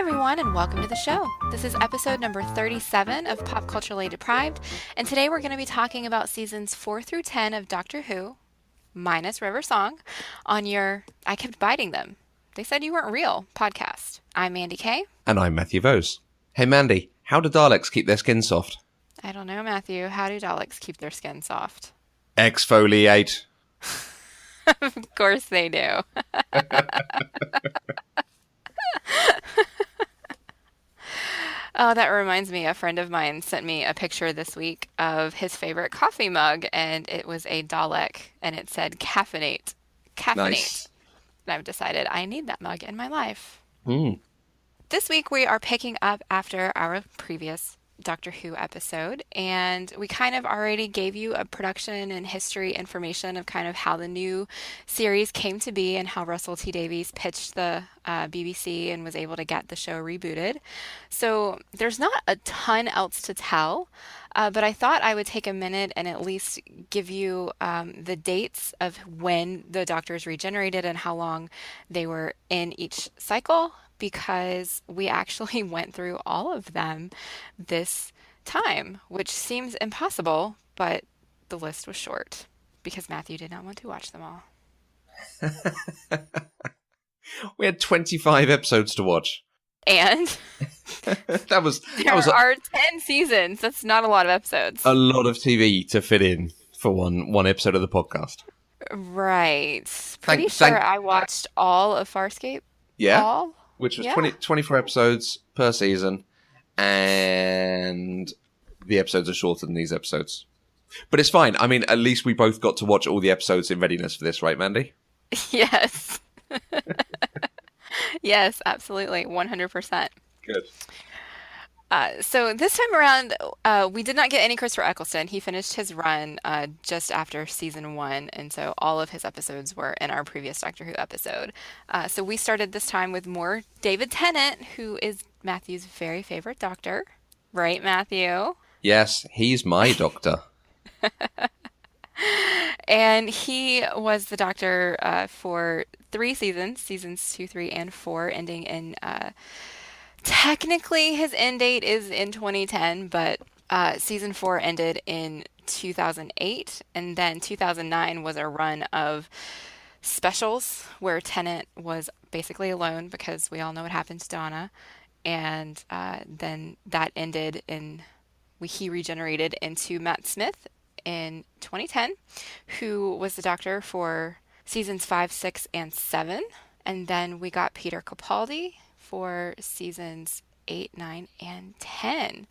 everyone, and welcome to the show. This is episode number 37 of Pop Culturally Deprived, and today we're going to be talking about seasons 4 through 10 of Doctor Who, minus River Song, on your I Kept Biting Them. They Said You Weren't Real podcast. I'm Mandi K. And I'm Matthew Vose. Hey Mandy, how do Daleks keep their skin soft? I don't know, Matthew. How do Daleks keep their skin soft? Exfoliate. Of course they do. Oh, that reminds me. A friend of mine sent me a picture this week of his favorite coffee mug, and it was a Dalek, and it said caffeinate. Caffeinate. Nice. And I've decided I need that mug in my life. Mm. This week we are picking up after our previous Doctor Who episode, and we kind of already gave you a production and history information of kind of how the new series came to be and how Russell T Davies pitched the BBC and was able to get the show rebooted. So there's not a ton else to tell, but I thought I would take a minute and at least give you the dates of when the Doctors regenerated and how long they were in each cycle, because we actually went through all of them this time, which seems impossible, but the list was short because Matthew did not want to watch them all. We had 25 episodes to watch. And That was there are 10 seasons. That's not a lot of episodes. a lot of TV to fit in for one episode of the podcast. Right. Pretty sure I watched all of Farscape. Yeah, All? which was Yeah. 24 episodes per season, and the episodes are shorter than these episodes. But it's fine. I mean, at least we both got to watch all the episodes in readiness for this, right, Mandy? Yes. Yes, absolutely. 100%. Good. So this time around, we did not get any Christopher Eccleston. He finished his run just after season 1, and so all of his episodes were in our previous Doctor Who episode. So we started this time with more David Tennant, who is Matthew's very favorite Doctor. Right, Matthew? Yes, he's my doctor. And he was the Doctor for 3 seasons, seasons 2, 3, and 4, ending in... Technically, his end date is in 2010, but season 4 ended in 2008, and then 2009 was a run of specials where Tennant was basically alone because we all know what happened to Donna, and then that ended in he regenerated into Matt Smith in 2010, who was the Doctor for seasons 5, 6, and 7, and then we got Peter Capaldi for seasons 8, 9, and 10.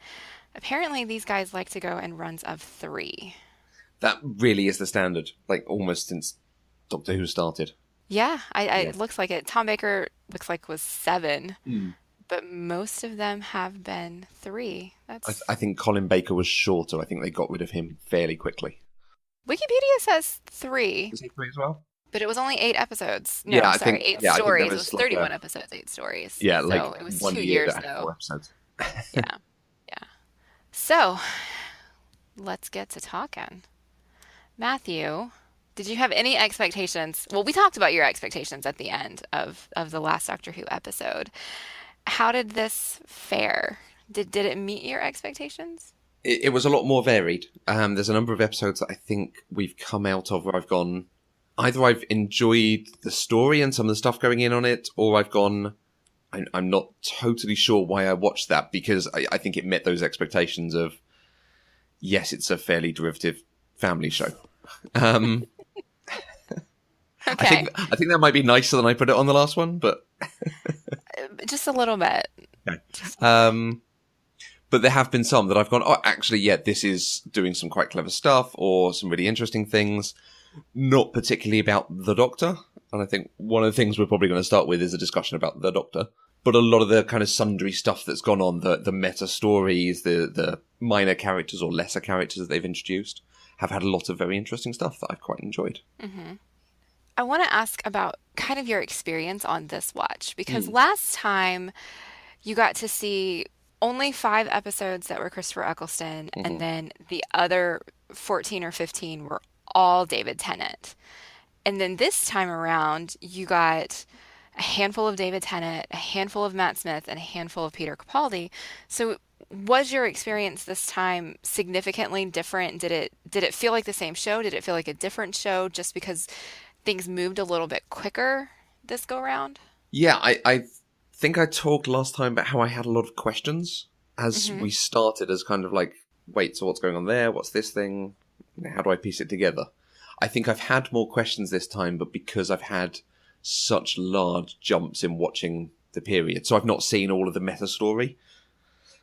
Apparently, these guys like to go in runs of 3. That really is the standard, like almost since Doctor Who started. Yeah, Yeah. it looks like it. Tom Baker looks like was 7, Mm. but most of them have been 3. That's I think Colin Baker was shorter. I think they got rid of him fairly quickly. Wikipedia says 3, Was he three as well? but it was only 8 episodes. No, Yeah, I sorry, think- 8 yeah, I think there stories. It was was like 31 a- episodes, 8 stories. Yeah, So like it was 1 2 year years that had though. 4 episodes. Yeah, yeah. So let's get to talking. Matthew, did you have any expectations? Well, we talked about your expectations at the end of the last Doctor Who episode. How did this fare? Did it meet your expectations? It was a lot more varied. There's a number of episodes that I think we've come out of where I've gone, either I've enjoyed the story and some of the stuff going in on it, or I've gone, I'm not totally sure why I watched that, because I think it met those expectations of, yes, it's a fairly derivative family show. Okay, I think that might be nicer than I put it on the last one, but just a little bit. but there have been some that I've gone, oh, actually, yeah, this is doing some quite clever stuff or some really interesting things, not particularly about the Doctor. And I think one of the things we're probably going to start with is a discussion about the Doctor. But a lot of the kind of sundry stuff that's gone on, the meta stories, the minor characters or lesser characters that they've introduced, have had a lot of very interesting stuff that I've quite enjoyed. Hmm. I want to ask about kind of your experience on this watch, because last time you got to see only 5 episodes that were Christopher Eccleston, and then the other 14 or 15 were all David Tennant. And then this time around, you got a handful of David Tennant, a handful of Matt Smith, and a handful of Peter Capaldi. So was your experience this time significantly different? Did it feel like the same show? Did it feel like a different show just because things moved a little bit quicker this go round? Yeah, I think I talked last time about how I had a lot of questions as Hmm. we started as kind of like, wait, so what's going on there? What's this thing? How do I piece it together? I think I've had more questions this time, but because I've had such large jumps in watching the period. So I've not seen all of the meta story.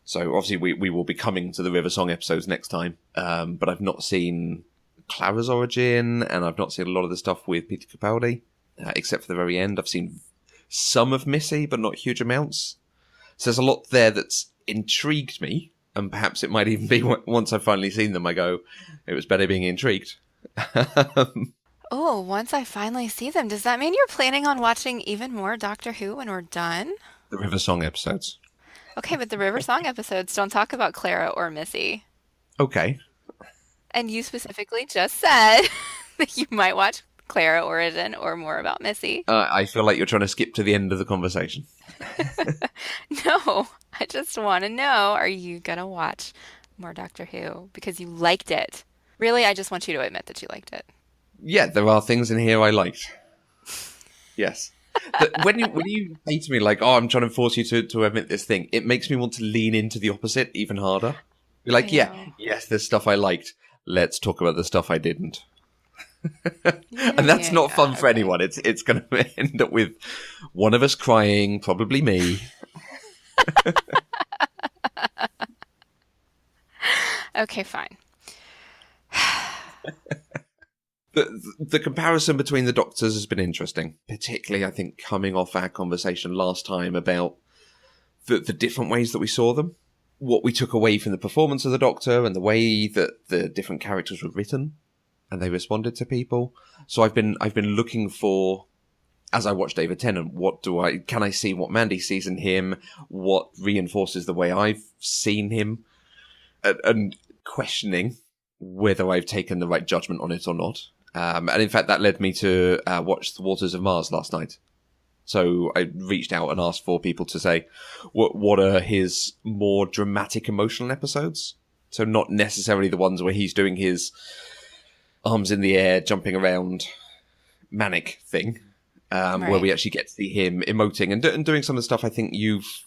So obviously we will be coming to the River Song episodes next time. But I've not seen Clara's origin, and I've not seen a lot of the stuff with Peter Capaldi, except for the very end. I've seen some of Missy, but not huge amounts. So there's a lot there that's intrigued me, and perhaps it might even be once I've finally seen them, I go, it was better being intrigued. Oh, once I finally see them, does that mean you're planning on watching even more Doctor Who when we're done? The River Song episodes. Okay, but the River Song episodes don't talk about Clara or Missy. Okay. And you specifically just said that you might watch Clara Origin or more about Missy. I feel like you're trying to skip to the end of the conversation. No, I just want to know, are you going to watch more Doctor Who because you liked it? Really, I just want you to admit that you liked it. Yeah, there are things in here I liked. Yes. When you say to me like, "Oh, I'm trying to force you to admit this thing," it makes me want to lean into the opposite even harder. Be I like, "Yeah, know. yes, there's stuff I liked. Let's talk about the stuff I didn't." Yeah, And that's yeah, not fun yeah. for Okay. anyone. It's going to end up with one of us crying, probably me. Okay, fine. The comparison between the Doctors has been interesting, particularly I think coming off our conversation last time about the different ways that we saw them, what we took away from the performance of the Doctor, and the way that the different characters were written and they responded to people. So I've been looking for, as I watch David Tennant, can I see what Mandi sees in him, what reinforces the way I've seen him, and questioning whether I've taken the right judgment on it or not. And in fact, that led me to watch The Waters of Mars last night. So I reached out and asked for people to say, what are his more dramatic emotional episodes? So not necessarily the ones where he's doing his arms in the air, jumping around, manic thing, where Right. we actually get to see him emoting and doing some of the stuff I think you've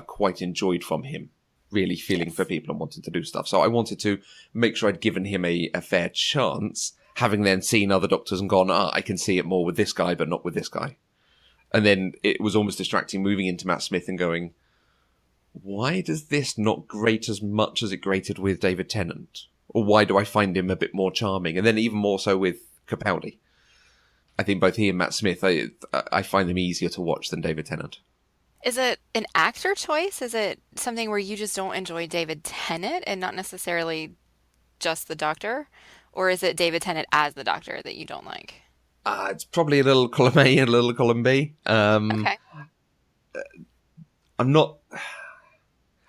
quite enjoyed from him, really feeling for Yes. people and wanting to do stuff. So I wanted to make sure I'd given him a fair chance, having then seen other Doctors and gone, I can see it more with this guy, but not with this guy. And then it was almost distracting moving into Matt Smith and going, why does this not grate as much as it grated with David Tennant? Or why do I find him a bit more charming? And then even more so with Capaldi. I think both he and Matt Smith, I find them easier to watch than David Tennant. Is it an actor choice? Is it something where you just don't enjoy David Tennant and not necessarily just the Doctor? Or is it David Tennant as the Doctor that you don't like? It's probably a little column A and a little column B. Okay. I'm not...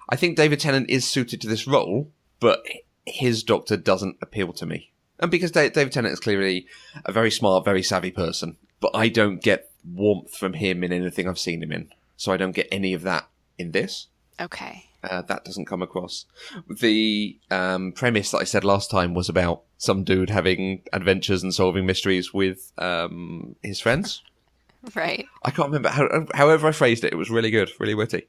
I think David Tennant is suited to this role, but his Doctor doesn't appeal to me. And because David Tennant is clearly a very smart, very savvy person, but I don't get warmth from him in anything I've seen him in. So I don't get any of that in this. Okay. That doesn't come across. The premise that I said last time was about some dude having adventures and solving mysteries with his friends. Right. I can't remember however I phrased it. It was really good, really witty.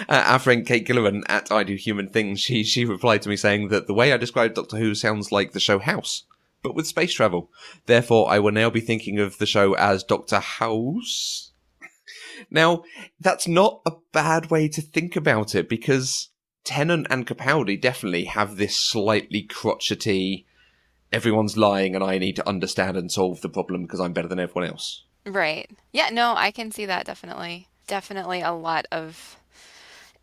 Our friend Kate Gilliran at I Do Human Things, she replied to me saying that the way I described Doctor Who sounds like the show House, but with space travel. Therefore, I will now be thinking of the show as Doctor House. Now, that's not a bad way to think about it, because Tennant and Capaldi definitely have this slightly crotchety, everyone's lying and I need to understand and solve the problem because I'm better than everyone else. Right. Yeah, no, I can see that definitely. Definitely a lot of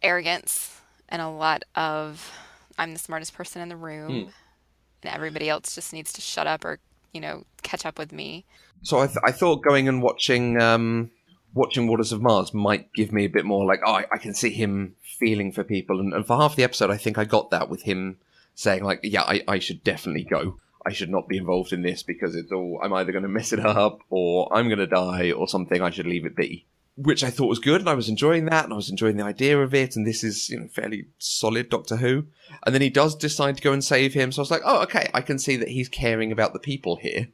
arrogance and a lot of I'm the smartest person in the room and everybody else just needs to shut up or, catch up with me. So I thought going and watching Waters of Mars might give me a bit more like, I can see him feeling for people. And for half the episode, I think I got that with him saying like, yeah, I should definitely go. I should not be involved in this because I'm either going to mess it up or I'm going to die or something. I should leave it be. Which I thought was good, and I was enjoying that, and I was enjoying the idea of it, and this is, fairly solid Doctor Who. And then he does decide to go and save him, so I was like, oh, okay, I can see that he's caring about the people here,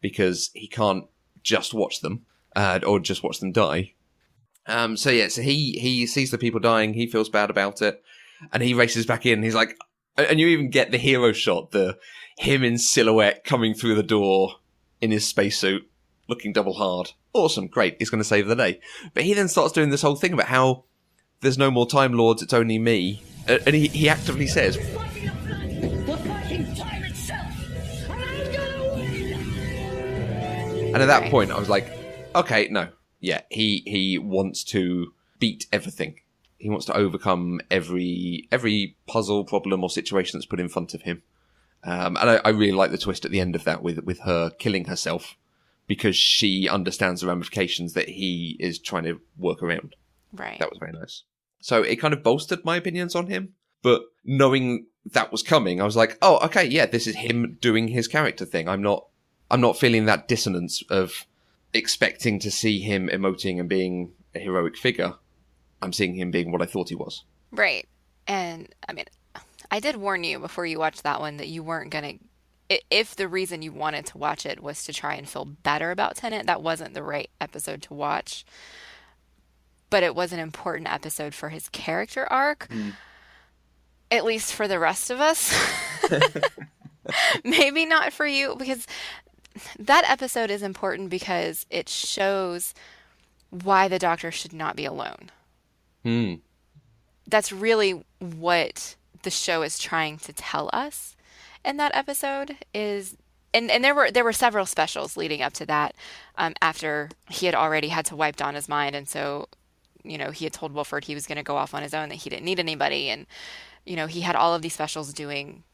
because he can't just watch them, or just watch them die. So he sees the people dying, he feels bad about it, and he races back in, he's like, and you even get the hero shot, him in silhouette coming through the door in his spacesuit, looking double hard. Awesome, great, he's going to save the day. But he then starts doing this whole thing about how there's no more Time Lords, it's only me. And he actively says... And at that point, I was like, okay, no. Yeah, he wants to beat everything. He wants to overcome every puzzle, problem, or situation that's put in front of him. And I really like the twist at the end of that with her killing herself, because she understands the ramifications that he is trying to work around. Right. That was very nice. So it kind of bolstered my opinions on him. But knowing that was coming, I was like, oh, okay, yeah, this is him doing his character thing. I'm not feeling that dissonance of expecting to see him emoting and being a heroic figure. I'm seeing him being what I thought he was. Right. And, I mean, I did warn you before you watched that one that you weren't going to... If the reason you wanted to watch it was to try and feel better about Tennant, that wasn't the right episode to watch. But it was an important episode for his character arc. At least for the rest of us. Maybe not for you, because that episode is important because it shows why the Doctor should not be alone. That's really what the show is trying to tell us. In that episode is, and there were several specials leading up to that, after he had already had to wipe Donna's mind, and so, he had told Wilford he was going to go off on his own, that he didn't need anybody, and, he had all of these specials doing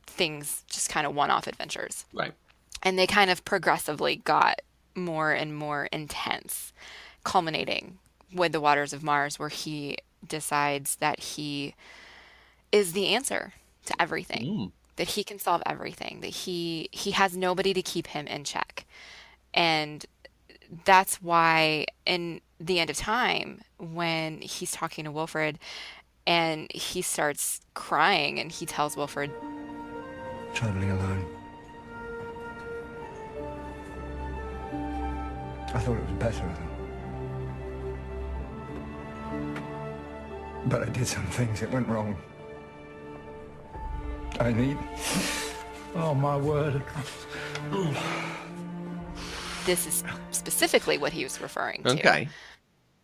things, just kind of one-off adventures. Right. And they kind of progressively got more and more intense, culminating with the Waters of Mars, where he decides that he is the answer to everything. That he can solve everything, that he has nobody to keep him in check. And that's why in The End of Time, when he's talking to Wilfred and he starts crying and he tells Wilfred, traveling alone. I thought it was better of them. But I did some things that went wrong. I need... Oh, my word. this is specifically what he was referring to. Okay.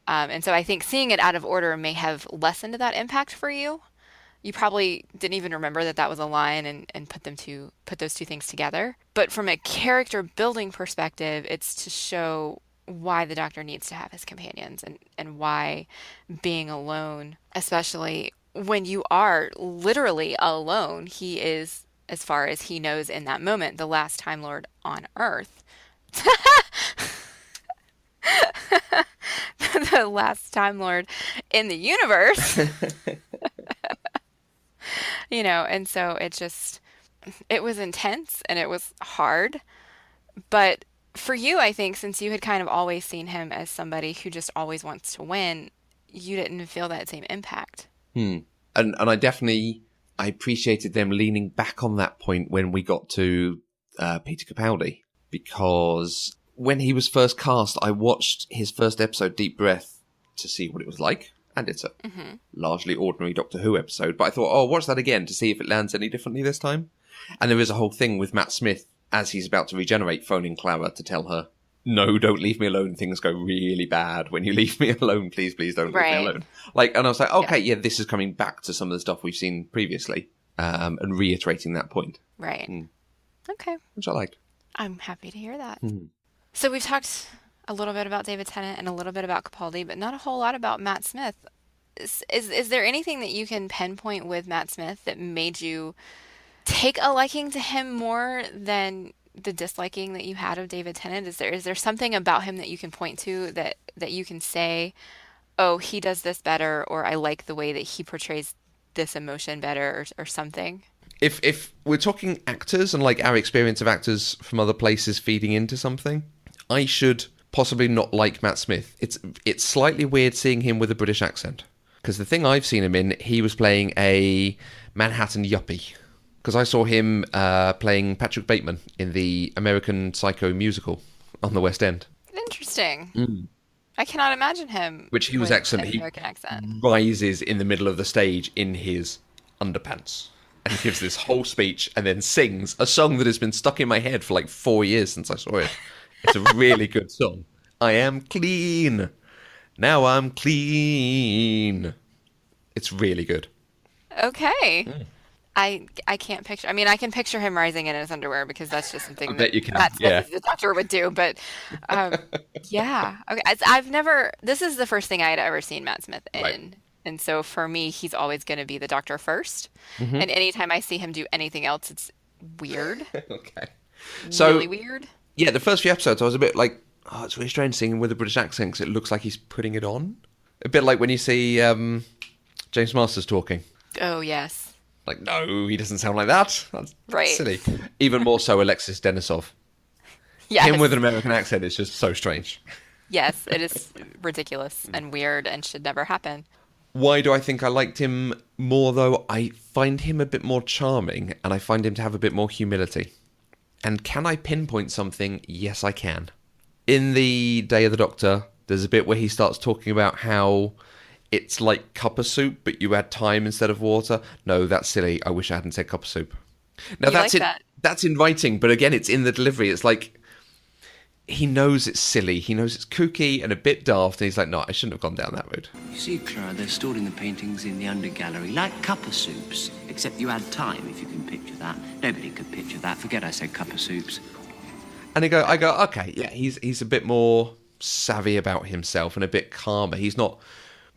And so I think seeing it out of order may have lessened that impact for you. You probably didn't even remember that was a line and put those two things together. But from a character building perspective, it's to show why the Doctor needs to have his companions and why being alone, especially when you are literally alone, he is, as far as he knows in that moment, the last Time Lord on Earth. The last Time Lord in the universe. And so it was intense and it was hard. But for you, I think, since you had kind of always seen him as somebody who just always wants to win, you didn't feel that same impact. And I appreciated them leaning back on that point when we got to Peter Capaldi, because when he was first cast, I watched his first episode, Deep Breath, to see what it was like. And it's a largely ordinary Doctor Who episode, but I thought, I'll watch that again to see if it lands any differently this time. And there is a whole thing with Matt Smith, as he's about to regenerate, phoning Clara to tell her, no, don't leave me alone. Things go really bad when you leave me alone. Please, please don't leave me alone. And I was like, okay, yeah, this is coming back to some of the stuff we've seen previously, and reiterating that point. Right. Okay. Which I liked. I'm happy to hear that. So we've talked a little bit about David Tennant and a little bit about Capaldi, but not a whole lot about Matt Smith. Is there anything that you can pinpoint with Matt Smith that made you take a liking to him more than the disliking that you had of David Tennant? Is there something about him that you can point to that you can say, oh, he does this better, or I like the way that he portrays this emotion better, or something? If we're talking actors and like our experience of actors from other places feeding into something, I should possibly not like Matt Smith. It's slightly weird seeing him with a British accent. Because the thing I've seen him in, he was playing a Manhattan yuppie. Because I saw him playing Patrick Bateman in the American Psycho musical on the West End. Interesting. I cannot imagine him. Which he was with excellent. an He American accent. rises in the middle of the stage in his underpants. And gives this whole speech and then sings a song that has been stuck in my head for like 4 years since I saw it. It's a really good song. I am clean. Now I'm clean. It's really good. Okay. I can't picture. I mean, I can picture him rising in his underwear because that's just something I bet that you can. Matt Smith Yeah. as the doctor would do. But yeah, okay. I've never. This is the first thing I had ever seen Matt Smith in, Right. and so for me, he's always going to be the doctor first. And anytime I see him do anything else, it's weird, Okay. So, really weird. yeah, the first few episodes, I was a bit like, oh, it's really strange seeing him with a British accent because it looks like he's putting it on. A bit like when you see James Masters talking. Oh yes, Like, no, he doesn't sound like that. That's Right. silly. Even more so, Alexis Denisov. yes, Him with an American accent is just so strange. yes. It is ridiculous and weird and should never happen. Why do I think I liked him more, though? I find him a bit more charming, and I find him to have a bit more humility. And can I pinpoint something? Yes, I can. In the Day of the Doctor, there's a bit where he starts talking about how it's like cup of soup, but you add thyme instead of water. No, that's silly. I wish I hadn't said cup of soup. Now, You that's like it. that? That's inviting, but again, it's in the delivery. It's like he knows it's silly. He knows it's kooky and a bit daft, and he's like, no, I shouldn't have gone down that road. You see, Clara, they're storing the paintings in the undergallery, like cuppa soups, except you add time, if you can picture that. Nobody could picture that. Forget I said cuppa soups. And I go, okay, yeah, he's a bit more savvy about himself and a bit calmer. He's not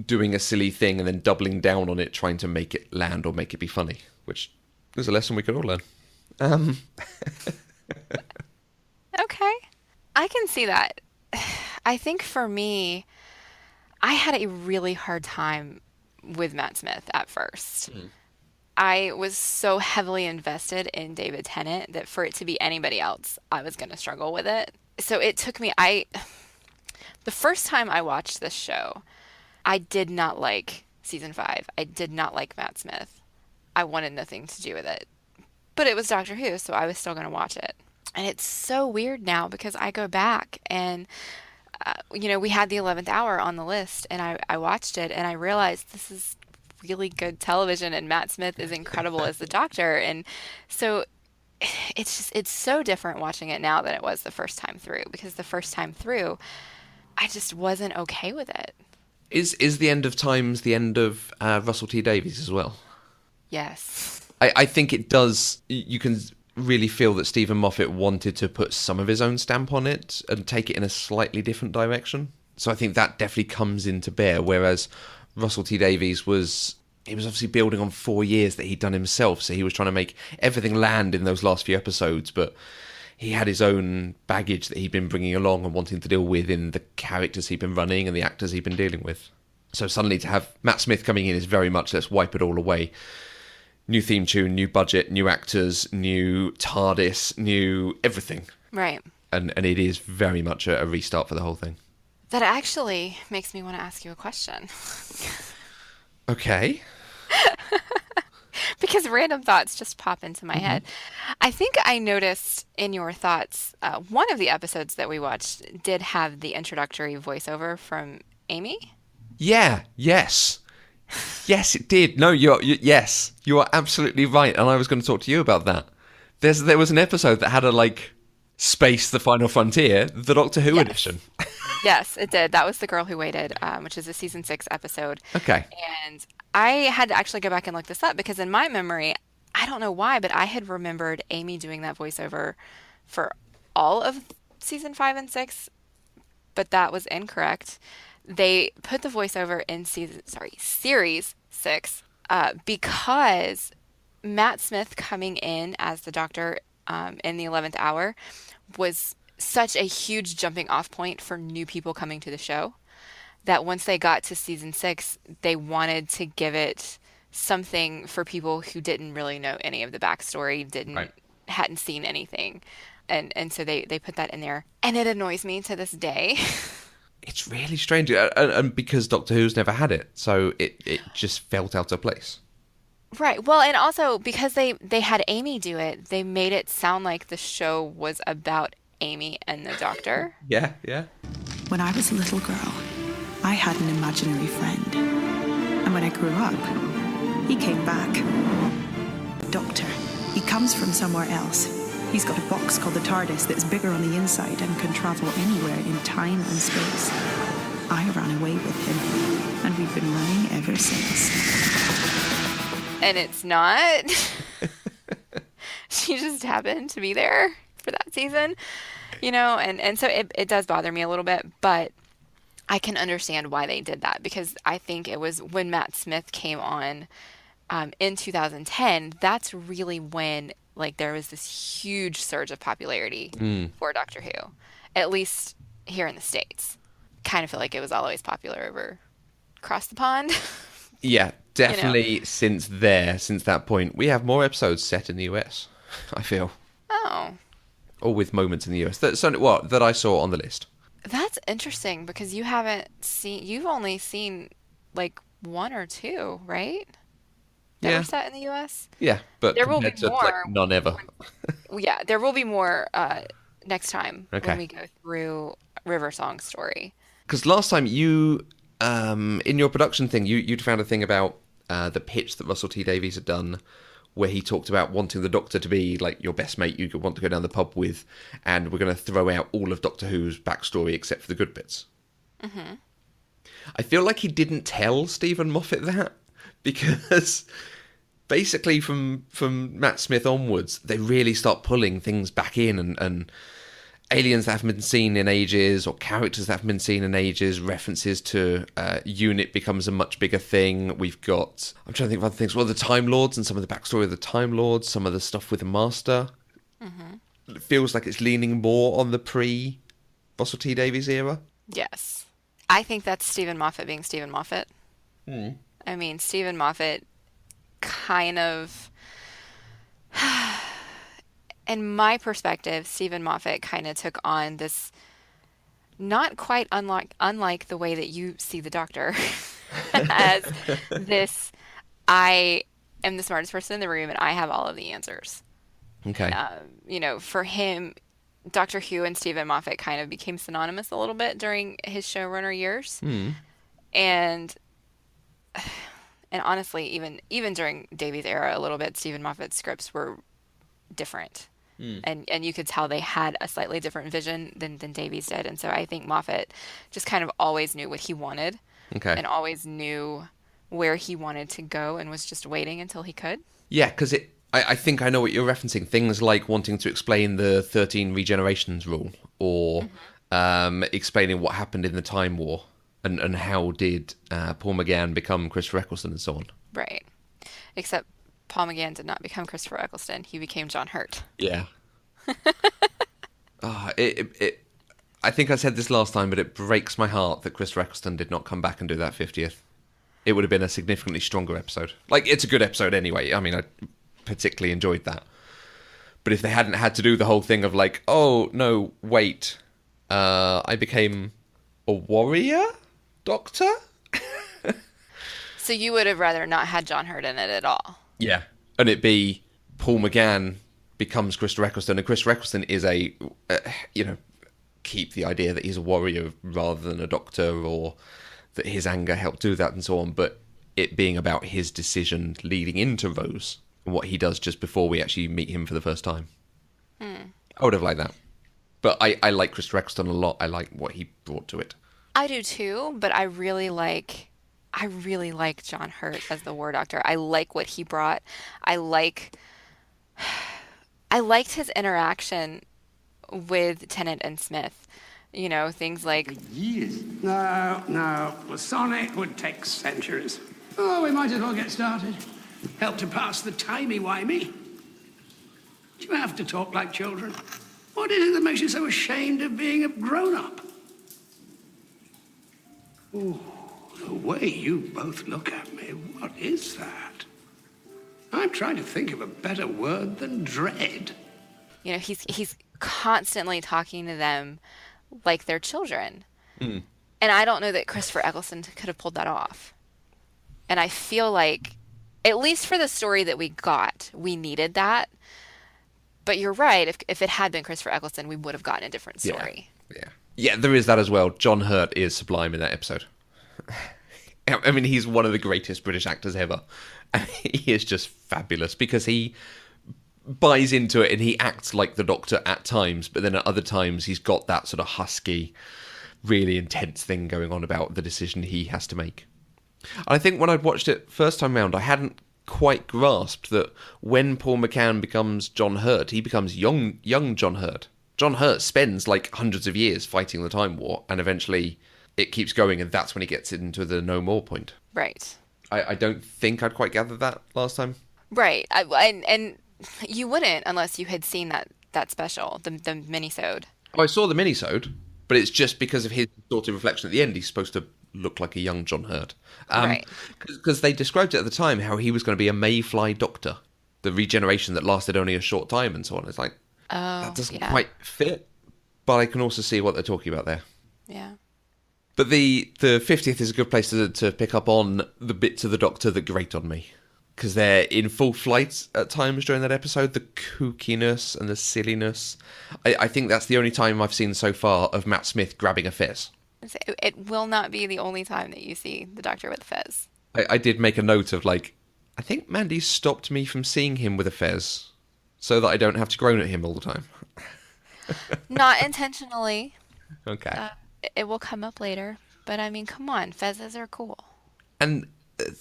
doing a silly thing and then doubling down on it, trying to make it land or make it be funny, which is a lesson we could all learn. Okay. I can see that. I think for me, I had a really hard time with Matt Smith at first. I was so heavily invested in David Tennant that for it to be anybody else, I was going to struggle with it. So it took me, the first time I watched this show, I did not like season 5. I did not like Matt Smith. I wanted nothing to do with it. But it was Doctor Who, so I was still going to watch it. And it's so weird now because I go back and, we had the 11th hour on the list and I watched it and I realized this is really good television and Matt Smith is incredible as the doctor. And so it's so different watching it now than it was the first time through because the first time through, I just wasn't okay with it. Is the end of times the end of Russell T Davies as well? Yes. I think it does. You can really feel that Stephen Moffat wanted to put some of his own stamp on it and take it in a slightly different direction. So I think that definitely comes into bear. Whereas Russell T Davies was obviously building on 4 years that he'd done himself. So he was trying to make everything land in those last few episodes. But he had his own baggage that he'd been bringing along and wanting to deal with in the characters he'd been running and the actors he'd been dealing with. So suddenly to have Matt Smith coming in is very much let's wipe it all away. New theme tune, new budget, new actors, new TARDIS, new everything. Right. And it is very much a restart for the whole thing. That actually makes me want to ask you a question. Okay. Because random thoughts just pop into my head. I think I noticed in your thoughts, one of the episodes that we watched did have the introductory voiceover from Amy. Yeah, yes. Yes, it did. No, yes, you are absolutely right. And I was going to talk to you about that. There was an episode that had a, Space, the Final Frontier, the Doctor Who Yes. edition. Yes, it did. That was The Girl Who Waited, which is a season 6 episode. Okay. And I had to actually go back and look this up because in my memory, I don't know why, but I had remembered Amy doing that voiceover for all of season 5 and 6, but that was incorrect. They put the voiceover in series 6 because Matt Smith coming in as the Doctor in the 11th hour was such a huge jumping off point for new people coming to the show that once they got to season 6, they wanted to give it something for people who didn't really know any of the backstory, Right. hadn't seen anything. And so they put that in there. And it annoys me to this day. It's really strange, and because Doctor Who's never had it, so it just felt out of place. Right. Well, and also because they had Amy do it, they made it sound like the show was about Amy and the Doctor. Yeah, yeah. When I was a little girl, I had an imaginary friend. And when I grew up, he came back. Doctor. He comes from somewhere else. He's got a box called the TARDIS that's bigger on the inside and can travel anywhere in time and space. I ran away with him, and we've been running ever since. And it's not. She just happened to be there for that season, and so it does bother me a little bit, but I can understand why they did that, because I think it was when Matt Smith came on in 2010, that's really when like there was this huge surge of popularity for Doctor Who, at least here in the States. Kind of feel like it was always popular over across the pond. Yeah, definitely since that point, we have more episodes set in the US, I feel. Oh. Or with moments in the US. That I saw on the list. That's interesting, because you've only seen like one or two, right? That Yeah. were set in the US? Yeah, but There will be compared to like more. none ever. Yeah, there will be more next time Okay. when we go through River Song's story. Because last time you, in your production thing, you'd found a thing about the pitch that Russell T Davies had done, where he talked about wanting the Doctor to be like your best mate you could want to go down the pub with, and we're going to throw out all of Doctor Who's backstory except for the good bits. Mm-hmm. I feel like he didn't tell Stephen Moffat that, because basically from Matt Smith onwards, they really start pulling things back in, and aliens that haven't been seen in ages, or characters that haven't been seen in ages, references to UNIT becomes a much bigger thing. We've got, I'm trying to think of other things, well, the Time Lords and some of the backstory of the Time Lords, some of the stuff with the Master. Mm-hmm. It feels like it's leaning more on the pre-Russell T Davies era. Yes. I think that's Stephen Moffat being Stephen Moffat. I mean, Stephen Moffat kind of... In my perspective, Stephen Moffat kind of took on this, not quite unlike the way that you see the Doctor, as this, I am the smartest person in the room and I have all of the answers. Okay. For him, Doctor Who and Stephen Moffat kind of became synonymous a little bit during his showrunner years. And honestly, even during Davies' era a little bit, Stephen Moffat's scripts were different. And you could tell they had a slightly different vision than Davies did. And so I think Moffat just kind of always knew what he wanted. Okay. And always knew where he wanted to go and was just waiting until he could. Yeah, because I think I know what you're referencing. Things like wanting to explain the 13 regenerations rule, or explaining what happened in the Time War, and how did Paul McGann become Christopher Eccleston and so on. Right. Except Paul McGann did not become Christopher Eccleston. He became John Hurt. Yeah. I think I said this last time, but it breaks my heart that Christopher Eccleston did not come back and do that 50th. It would have been a significantly stronger episode. Like, it's a good episode anyway. I mean, I particularly enjoyed that. But if they hadn't had to do the whole thing of like, oh, no, wait, I became a warrior doctor? So you would have rather not had John Hurt in it at all? Yeah. And it be Paul McGann becomes Christopher Eccleston, and Christopher Eccleston is keep the idea that he's a warrior rather than a doctor, or that his anger helped do that and so on, but it being about his decision leading into Rose, and what he does just before we actually meet him for the first time. I would have liked that. But I like Christopher Eccleston a lot. I like what he brought to it. I do too, but I really like John Hurt as the War Doctor. I like what he brought. I liked his interaction with Tennant and Smith. Things like... Years. No. The sonnet would take centuries. Oh, we might as well get started. Help to pass the timey-wimey. Do you have to talk like children? What is it that makes you so ashamed of being a grown-up? Ooh, The way you both look at me, what is that? I'm trying to think of a better word than dread. You know, he's constantly talking to them like they're children. And I don't know that Christopher Eccleston could have pulled that off. And I feel like, at least for the story that we got, we needed that. But you're right. If it had been Christopher Eccleston, we would have gotten a different story. Yeah, there is that as well. John Hurt is sublime in that episode. I mean, he's one of the greatest British actors ever. And he is just fabulous because he buys into it and he acts like the Doctor at times, but then at other times he's got that sort of husky, really intense thing going on about the decision he has to make. And I think when I'd watched it first time round, I hadn't quite grasped that when Paul McCann becomes John Hurt, he becomes young John Hurt. John Hurt spends like hundreds of years fighting the Time War, and eventually it keeps going, and that's when he gets into the no more point. Right. I don't think I'd quite gathered that last time. Right. And you wouldn't unless you had seen that special, the minisode. Oh, I saw the minisode, but it's just because of his distorted reflection at the end. He's supposed to look like a young John Hurt. Right. Because they described it at the time how he was going to be a Mayfly Doctor, the regeneration that lasted only a short time and so on. It's like, that doesn't quite fit, but I can also see what they're talking about there. Yeah. But the 50th is a good place to pick up on the bits of the Doctor that grate on me. Because they're in full flight at times during that episode. The kookiness and the silliness. I think that's the only time I've seen so far of Matt Smith grabbing a fez. It will not be the only time that you see the Doctor with a fez. I did make a note of, like, I think Mandy stopped me from seeing him with a fez so that I don't have to groan at him all the time. Not intentionally. Okay. It will come up later. But, I mean, come on. Fezzes are cool. And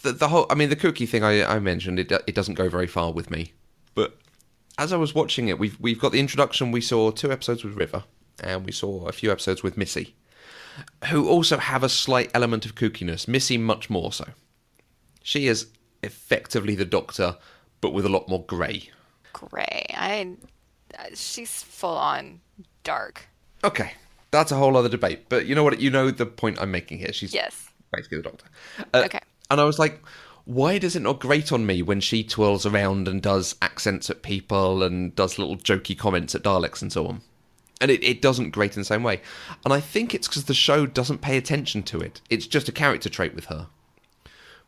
the whole, I mean, the kooky thing I mentioned, it doesn't go very far with me. But as I was watching it, we've got the introduction. We saw 2 episodes with River, and we saw a few episodes with Missy, who also have a slight element of kookiness. Missy much more so. She is effectively the Doctor, but with a lot more grey. Grey. She's full on dark. Okay, that's a whole other debate. But you know what? You know the point I'm making here. She's basically the Doctor. Okay. And I was like, why does it not grate on me when she twirls around and does accents at people and does little jokey comments at Daleks and so on? And it doesn't grate in the same way. And I think it's because the show doesn't pay attention to it. It's just a character trait with her.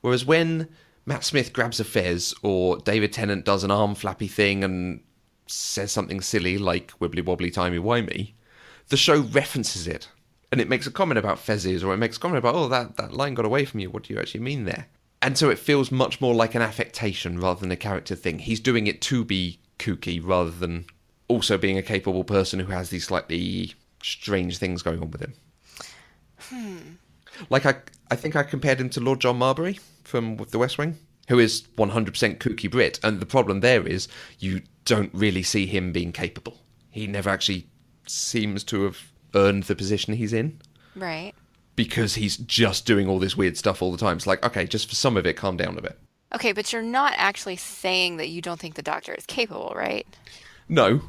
Whereas when Matt Smith grabs a fez or David Tennant does an arm flappy thing and says something silly like wibbly wobbly timey wimey, the show references it. And it makes a comment about fezzes, or it makes a comment about, oh, that line got away from you. What do you actually mean there? And so it feels much more like an affectation rather than a character thing. He's doing it to be kooky rather than also being a capable person who has these slightly strange things going on with him. Like, I think I compared him to Lord John Marbury from The West Wing, who is 100% kooky Brit. And the problem there is you don't really see him being capable. He never actually seems to have earned the position he's in. Right. Because he's just doing all this weird stuff all the time. It's like, okay, just for some of it, calm down a bit. Okay, but you're not actually saying that you don't think the Doctor is capable, right? No,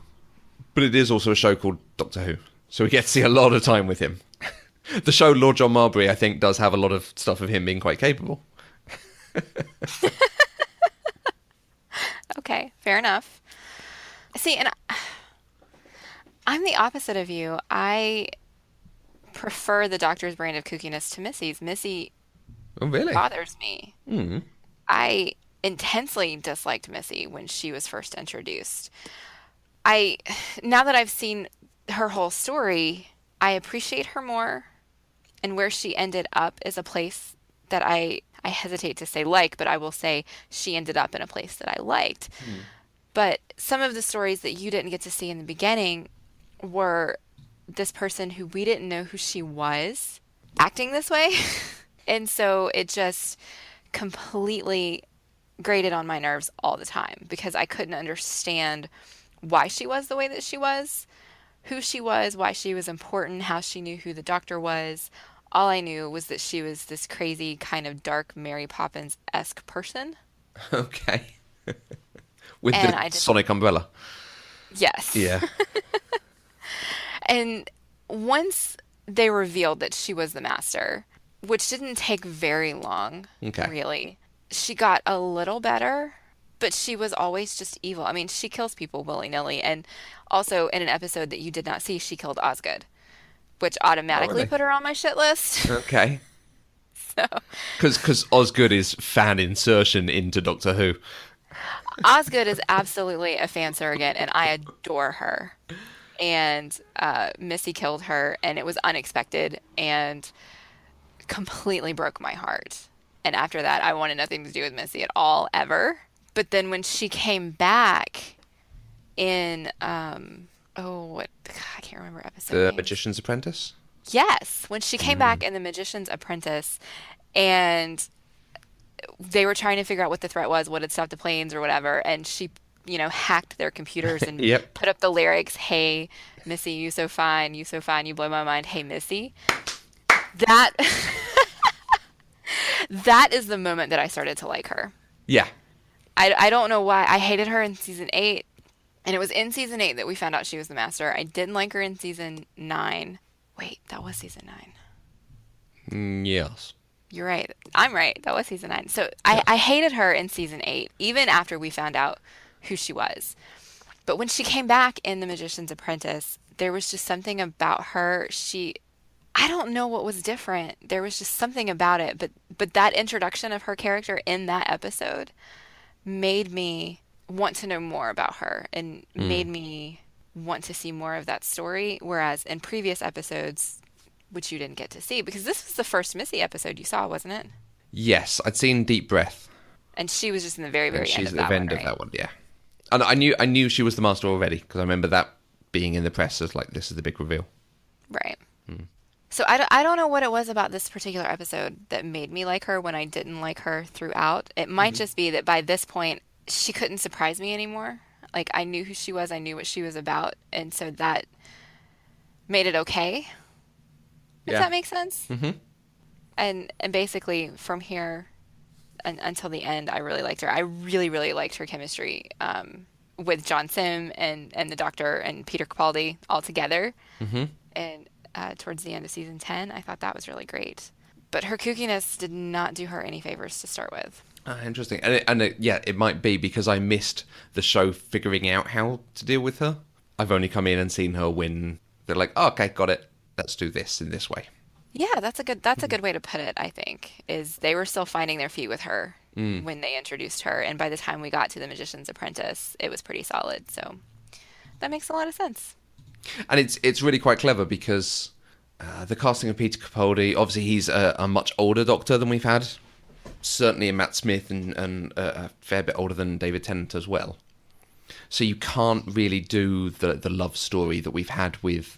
but it is also a show called Doctor Who, so we get to see a lot of time with him. The show Lord John Marbury, I think, does have a lot of stuff of him being quite capable. Okay, fair enough. See, and I'm the opposite of you. I prefer the Doctor's brand of kookiness to Missy's. Missy bothers me. Mm. I intensely disliked Missy when she was first introduced. Now that I've seen her whole story, I appreciate her more, and where she ended up is a place that I hesitate to say but I will say she ended up in a place that I liked. But some of the stories that you didn't get to see in the beginning were this person who we didn't know who she was acting this way. And so it just completely grated on my nerves all the time because I couldn't understand why she was the way that she was, who she was, why she was important, how she knew who the Doctor was. All I knew was that she was this crazy kind of dark Mary Poppins-esque person. Okay. With the sonic umbrella. Yes. Yeah. And once they revealed that she was the Master, which didn't take very long, Okay. really. She got a little better, but she was always just evil. I mean, she kills people willy-nilly. And also, in an episode that you did not see, she killed Osgood, which Oh, automatically really? put her on my shit list. Okay. So, Because Osgood is fan insertion into Doctor Who. Osgood is absolutely a fan surrogate, and I adore her. And Missy killed her, and it was unexpected and completely broke my heart. And after that, I wanted nothing to do with Missy at all, ever. But then when she came back in, I can't remember episode The names. Magician's Apprentice? Yes, when she came back in The Magician's Apprentice, and they were trying to figure out what the threat was, what had stopped the planes or whatever, and she, hacked their computers and Yep. put up the lyrics, "Hey, Missy, you so fine, you blow my mind. Hey, Missy." That that is the moment that I started to like her. Yeah. I don't know why. I hated her in season 8, and it was in season 8 that we found out she was the master. I didn't like her in season 9. Wait, that was season 9. Yes. You're right. I'm right. That was season 9. So I hated her in season 8, even after we found out who she was. But when she came back in The Magician's Apprentice, there was just something about her. I don't know what was different. There was just something about it. But that introduction of her character in that episode made me want to know more about her and made me want to see more of that story. Whereas in previous episodes, which you didn't get to see, because this was the first Missy episode you saw, wasn't it? Yes, I'd seen Deep Breath. And she was just in the very, very And end she's of at that the one, end of right? that one, yeah. And I knew she was the master already, because I remember that being in the press as like, this is the big reveal. Right. So I don't know what it was about this particular episode that made me like her when I didn't like her throughout. It might just be that by this point, she couldn't surprise me anymore. Like, I knew who she was, I knew what she was about, and so that made it okay, if Yeah. that makes sense. And basically, from here until the end, I really liked her. I really, really liked her chemistry with John Sim and the Doctor and Peter Capaldi all together. And towards the end of season 10, I thought that was really great. But her kookiness did not do her any favors to start with. Interesting. Yeah, it might be because I missed the show figuring out how to deal with her. I've only come in and seen her when they're like, oh, okay, got it. Let's do this in this way. Yeah, that's a good way to put it, I think, is they were still finding their feet with her when they introduced her. And by the time we got to The Magician's Apprentice, it was pretty solid. So that makes a lot of sense. And it's really quite clever because the casting of Peter Capaldi, obviously he's a much older Doctor than we've had. Certainly in Matt Smith and a fair bit older than David Tennant as well. So you can't really do the love story that we've had with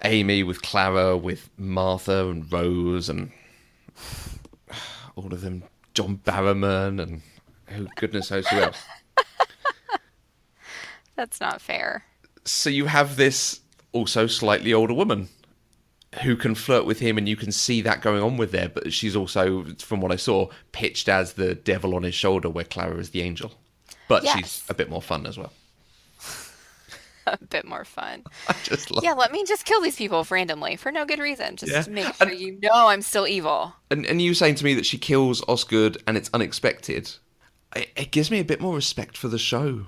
Amy, with Clara, with Martha and Rose and all of them, John Barrowman and who goodness knows who else. That's not fair. So you have this also slightly older woman who can flirt with him, and you can see that going on with there, but she's also, from what I saw, pitched as the devil on his shoulder, where Clara is the angel. But Yes. she's a bit more fun as well. A bit more fun. I just love Yeah, let me just kill these people randomly for no good reason. Just Yeah. to make sure you know I'm still evil. And you saying to me that she kills Osgood and it's unexpected, it gives me a bit more respect for the show.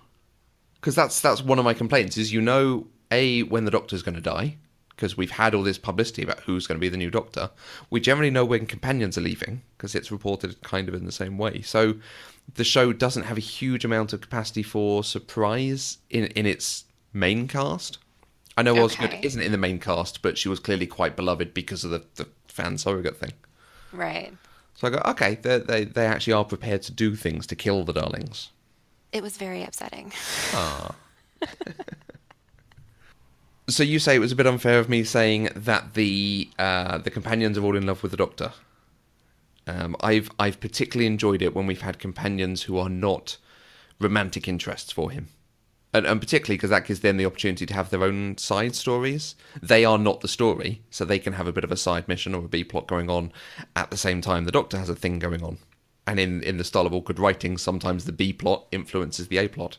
Because that's one of my complaints, is when the Doctor's going to die, because we've had all this publicity about who's going to be the new Doctor. We generally know when companions are leaving, because it's reported kind of in the same way. So the show doesn't have a huge amount of capacity for surprise in its main cast. I know Osgood Okay. isn't in the main cast, but she was clearly quite beloved because of the fan surrogate thing. Right. So I go, okay, they actually are prepared to do things to kill the darlings. It was very upsetting. So you say it was a bit unfair of me saying that the companions are all in love with the Doctor. I've particularly enjoyed it when we've had companions who are not romantic interests for him. And particularly because that gives them the opportunity to have their own side stories. They are not the story, so they can have a bit of a side mission or a B plot going on at the same time the Doctor has a thing going on. And in the style of awkward writing, sometimes the B plot influences the A plot.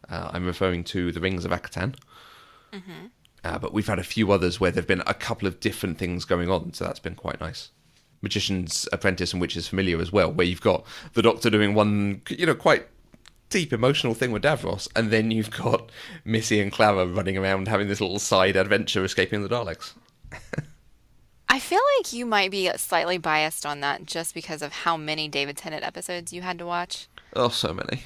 I'm referring to The Rings of Akatan. But we've had a few others where there have been a couple of different things going on, so that's been quite nice. Magician's Apprentice and Witch's Familiar as well, where you've got the Doctor doing one, quite deep emotional thing with Davros, and then you've got Missy and Clara running around having this little side adventure escaping the Daleks. I feel like you might be slightly biased on that just because of how many David Tennant episodes you had to watch. Oh, so many.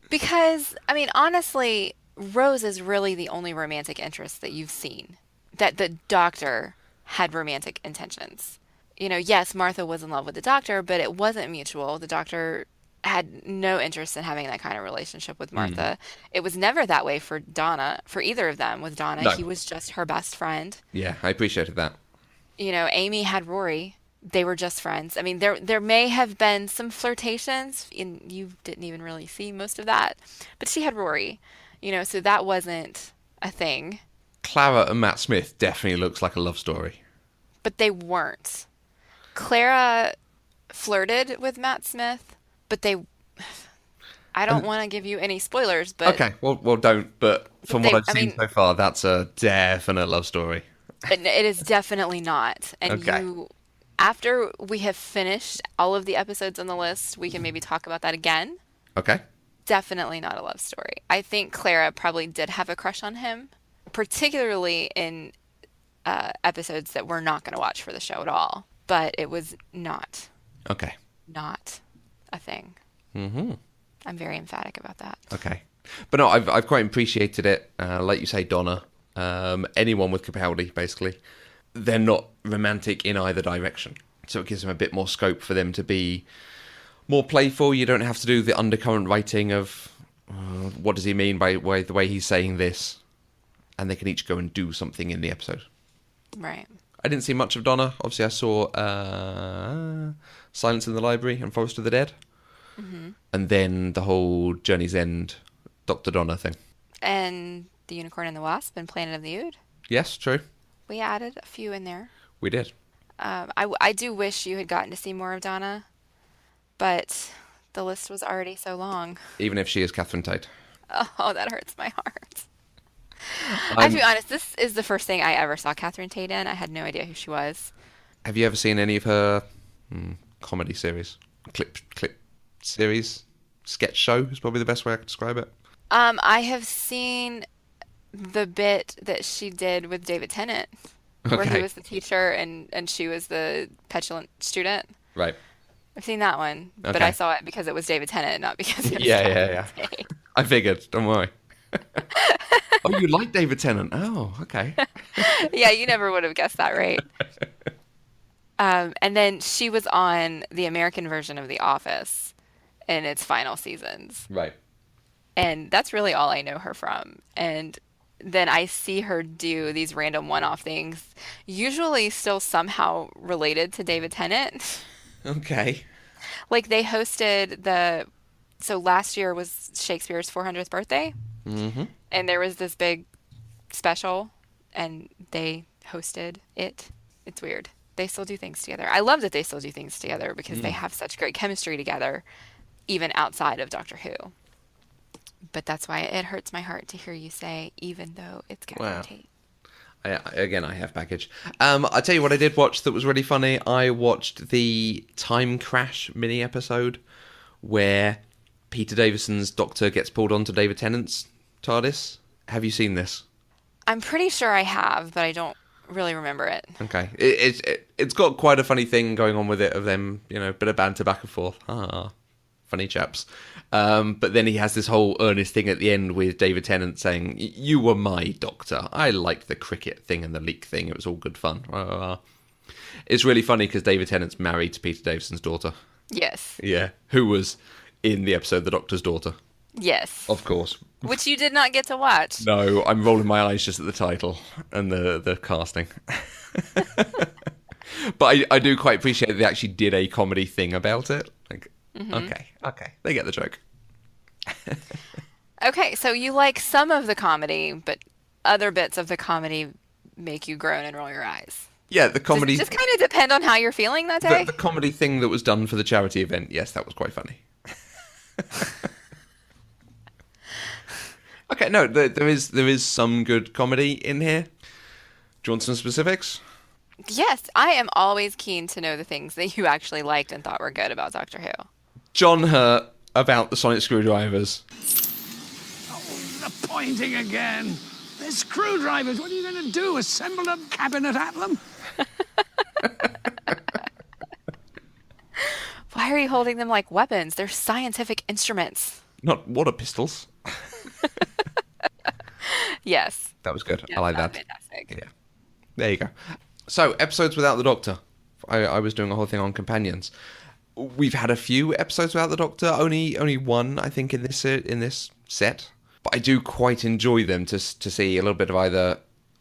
Because, I mean, honestly, Rose is really the only romantic interest that you've seen. That the Doctor had romantic intentions. Yes, Martha was in love with the Doctor, but it wasn't mutual. The Doctor had no interest in having that kind of relationship with Martha. It was never that way for Donna, for either of them. With Donna, No. he was just her best friend. Yeah, I appreciated that. Amy had Rory. They were just friends. I mean, there may have been some flirtations, and you didn't even really see most of that. But she had Rory, so that wasn't a thing. Clara and Matt Smith definitely looks like a love story. But they weren't. Clara flirted with Matt Smith, but I don't want to give you any spoilers, but... Okay, well, don't. But from what I've seen so far, that's a definite love story. It is definitely not. And Okay. after we have finished all of the episodes on the list, we can maybe talk about that again. Okay. Definitely not a love story. I think Clara probably did have a crush on him, particularly in episodes that we're not going to watch for the show at all. But it was not Okay. a thing. Mm-hmm. I'm very emphatic about that. Okay. But no, I've quite appreciated it. Like you say, Donna, anyone with Capaldi, basically, they're not romantic in either direction. So it gives them a bit more scope for them to be more playful. You don't have to do the undercurrent writing of what does he mean by the way he's saying this. And they can each go and do something in the episode. Right. I didn't see much of Donna. Obviously, I saw Silence in the Library and Forest of the Dead. Mm-hmm. And then the whole Journey's End Dr. Donna thing. And The Unicorn and the Wasp and Planet of the Ood. Yes, true. We added a few in there. We did. I do wish you had gotten to see more of Donna, but the list was already so long. Even if she is Catherine Tate. Oh, that hurts my heart. I have to be honest, this is the first thing I ever saw Catherine Tate in. I had no idea who she was. Have you ever seen any of her comedy series? Clip series? Sketch show is probably the best way I could describe it. I have seen the bit that she did with David Tennant, where he was the teacher and she was the petulant student. Right. I've seen that one, but Okay. I saw it because it was David Tennant, not because it was Yeah. Catherine Tate. I figured. Don't worry. Oh, you like David Tennant? Oh, okay. Yeah, you never would have guessed that, right? And then she was on the American version of The Office in its final seasons. Right. And that's really all I know her from. And then I see her do these random one-off things, usually still somehow related to David Tennant. Okay. Like they hosted so last year was Shakespeare's 400th birthday. Mm-hmm. And there was this big special, and they hosted it. It's weird. They still do things together. I love that they still do things together because they have such great chemistry together, even outside of Doctor Who. But that's why it hurts my heart to hear you say, even though it's Catherine Wow. Tate. I have baggage. I'll tell you what I did watch that was really funny. I watched the Time Crash mini episode where Peter Davison's Doctor gets pulled onto David Tennant's TARDIS. Have you seen this? I'm pretty sure I have, but I don't really remember it. Okay. It's got quite a funny thing going on with it of them, bit of banter back and forth. Funny chaps. But then he has this whole earnest thing at the end with David Tennant saying, you were my Doctor. I liked the cricket thing and the leak thing. It was all good fun. It's really funny because David Tennant's married to Peter Davison's daughter. Yes. Yeah. Who was in the episode The Doctor's Daughter. Yes. Of course. Which you did not get to watch. No, I'm rolling my eyes just at the title and the casting. But I do quite appreciate that they actually did a comedy thing about it. Like, okay, they get the joke. Okay, so you like some of the comedy, but other bits of the comedy make you groan and roll your eyes. Yeah, the comedy. Does it just kind of depend on how you're feeling that day? The comedy thing that was done for the charity event, yes, that was quite funny. Okay, no, there is some good comedy in here. Do you want some specifics? Yes, I am always keen to know the things that you actually liked and thought were good about Doctor Who. John Hurt about the sonic screwdrivers. Oh, the pointing again. They're screwdrivers. What are you going to do? Assemble a cabinet at them? Why are you holding them like weapons? They're scientific instruments. Not water pistols. Yes. That was good. Yes, I like that that. was fantastic. Yeah. There you go. So, episodes without the Doctor. I was doing a whole thing on companions. We've had a few episodes without the Doctor. Only one, I think, in this set. But I do quite enjoy them to see a little bit of either,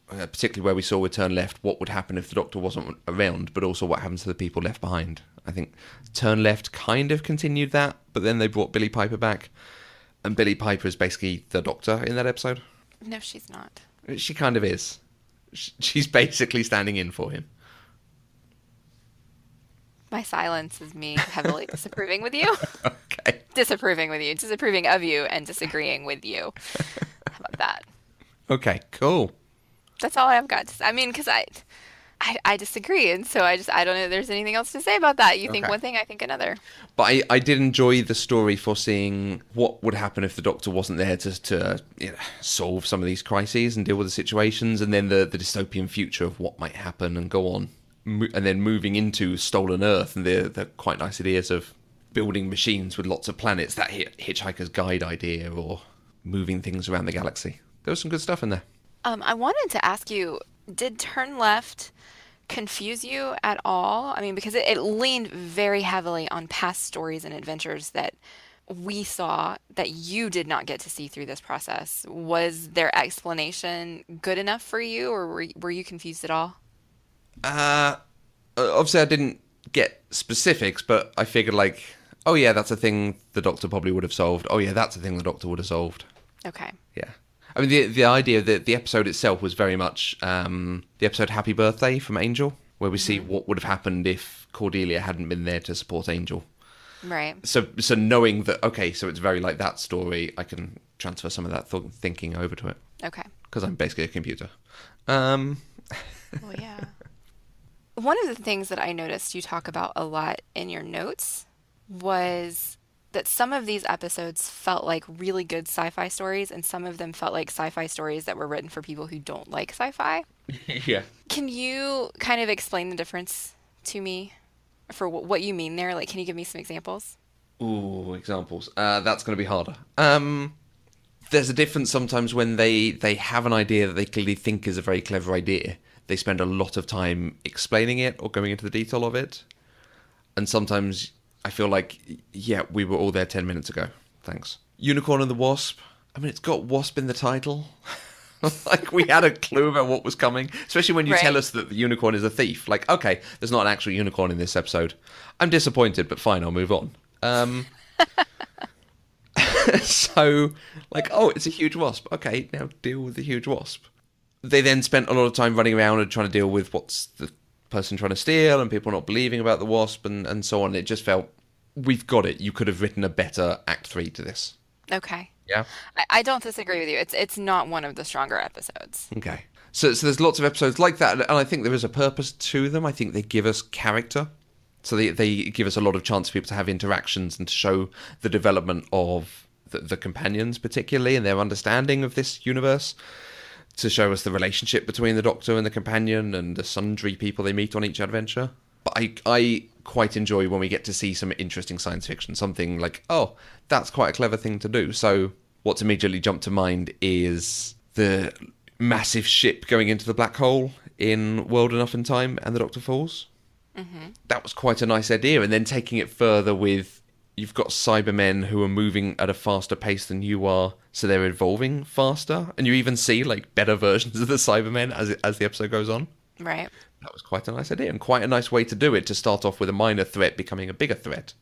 particularly where we saw with Turn Left, what would happen if the Doctor wasn't around, but also what happens to the people left behind. I think Turn Left kind of continued that, but then they brought Billie Piper back. And Billie Piper is basically the Doctor in that episode. No, she's not. She kind of is. She's basically standing in for him. My silence is me heavily disapproving with you. Okay. Disapproving with you. Disapproving of you and disagreeing with you. How about that? Okay, cool. That's all I've got to say. I mean, because I disagree, and so I don't know if there's anything else to say about that. You think Okay. one thing, I think another. But I did enjoy the story for seeing what would happen if the Doctor wasn't there to solve some of these crises and deal with the situations, and then the dystopian future of what might happen and go on. And then moving into Stolen Earth and the quite nice ideas of building machines with lots of planets, that Hitchhiker's Guide idea, or moving things around the galaxy. There was some good stuff in there. I wanted to ask you, did Turn Left confuse you at all? I mean, because it leaned very heavily on past stories and adventures that we saw that you did not get to see through this process. Was their explanation good enough for you, or were you confused at all? Obviously I didn't get specifics, but I figured like, oh yeah, that's a thing the Doctor probably would have solved. Oh yeah, that's a thing the Doctor would have solved. Okay. Yeah. I mean, the idea that the episode itself was very much the episode Happy Birthday from Angel, where we see what would have happened if Cordelia hadn't been there to support Angel. Right. So knowing that, okay, so it's very like that story, I can transfer some of that thinking over to it. Okay. Because I'm basically a computer. Well, yeah. One of the things that I noticed you talk about a lot in your notes was that some of these episodes felt like really good sci-fi stories, and some of them felt like sci-fi stories that were written for people who don't like sci-fi. Yeah. Can you kind of explain the difference to me for what you mean there? Like, can you give me some examples? Ooh, examples. That's going to be harder. There's a difference sometimes when they have an idea that they clearly think is a very clever idea. They spend a lot of time explaining it or going into the detail of it. And sometimes I feel like, yeah, we were all there 10 minutes ago. Thanks. Unicorn and the Wasp. I mean, it's got Wasp in the title. Like, we had a clue about what was coming. Especially when you tell us that the unicorn is a thief. Like, okay, there's not an actual unicorn in this episode. I'm disappointed, but fine, I'll move on. So, like, oh, it's a huge wasp. Okay, now deal with the huge wasp. They then spent a lot of time running around and trying to deal with what's the person trying to steal and people not believing about the wasp and so on. It just felt, we've got it. You could have written a better Act 3 to this. Okay. Yeah? I don't disagree with you. It's not one of the stronger episodes. Okay. So there's lots of episodes like that, and I think there is a purpose to them. I think they give us character. So they give us a lot of chance for people to have interactions and to show the development of the companions, particularly, and their understanding of this universe. To show us the relationship between the Doctor and the companion and the sundry people they meet on each adventure. But I quite enjoy when we get to see some interesting science fiction. Something like, oh, that's quite a clever thing to do. So what's immediately jumped to mind is the massive ship going into the black hole in World Enough in Time and the Doctor falls. Mm-hmm. That was quite a nice idea. And then taking it further with, you've got Cybermen who are moving at a faster pace than you are, so they're evolving faster. And you even see, like, better versions of the Cybermen as the episode goes on. Right. That was quite a nice idea and quite a nice way to do it, to start off with a minor threat becoming a bigger threat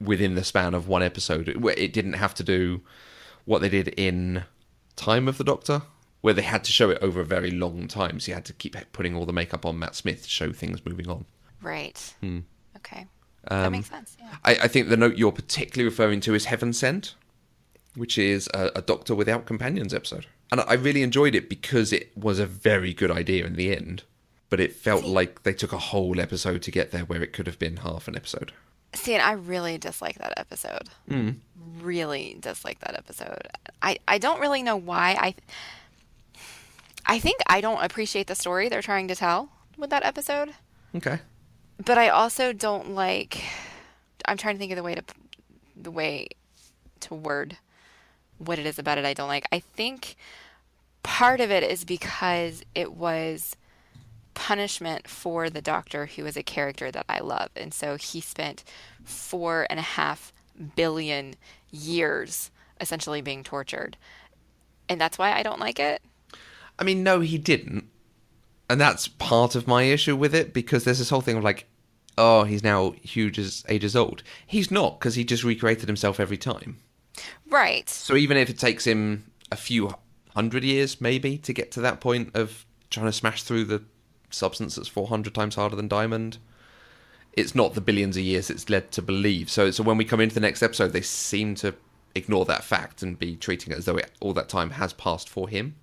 within the span of one episode, where it didn't have to do what they did in Time of the Doctor, where they had to show it over a very long time, so you had to keep putting all the makeup on Matt Smith to show things moving on. Right. Okay. That makes sense, yeah. I think the note you're particularly referring to is Heaven Sent, which is a Doctor Without Companions episode. And I really enjoyed it because it was a very good idea in the end. but it felt like they took a whole episode to get there where it could have been half an episode. See, and I really dislike that episode. Really dislike that episode. I don't really know why. I think I don't appreciate the story they're trying to tell with that episode. Okay. But I also don't like. I'm trying to think of the way to word what it is about it I don't like. I think part of it is because it was punishment for the Doctor, who is a character that I love, and so he spent 4.5 billion years essentially being tortured, and that's why I don't like it. I mean, no, he didn't. And that's part of my issue with it, because there's this whole thing of like, oh, he's now huge as ages old. He's not, because he just recreated himself every time. Right. So even if it takes him a few hundred years, maybe, to get to that point of trying to smash through the substance that's 400 times harder than diamond, it's not the billions of years it's led to believe. So when we come into the next episode, they seem to ignore that fact and be treating it as though all that time has passed for him.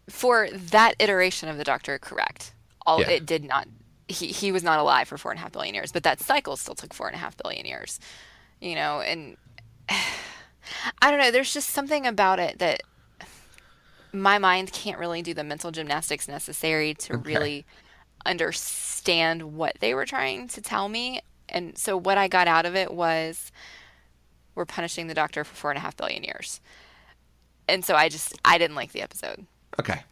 For that iteration of the Doctor, correct. Yeah. It did not. He was not alive for 4.5 billion years, but that cycle still took 4.5 billion years. You know, and I don't know. There's just something about it that my mind can't really do the mental gymnastics necessary to really understand what they were trying to tell me. And so what I got out of it was, we're punishing the Doctor for 4.5 billion years. And so I didn't like the episode. Okay.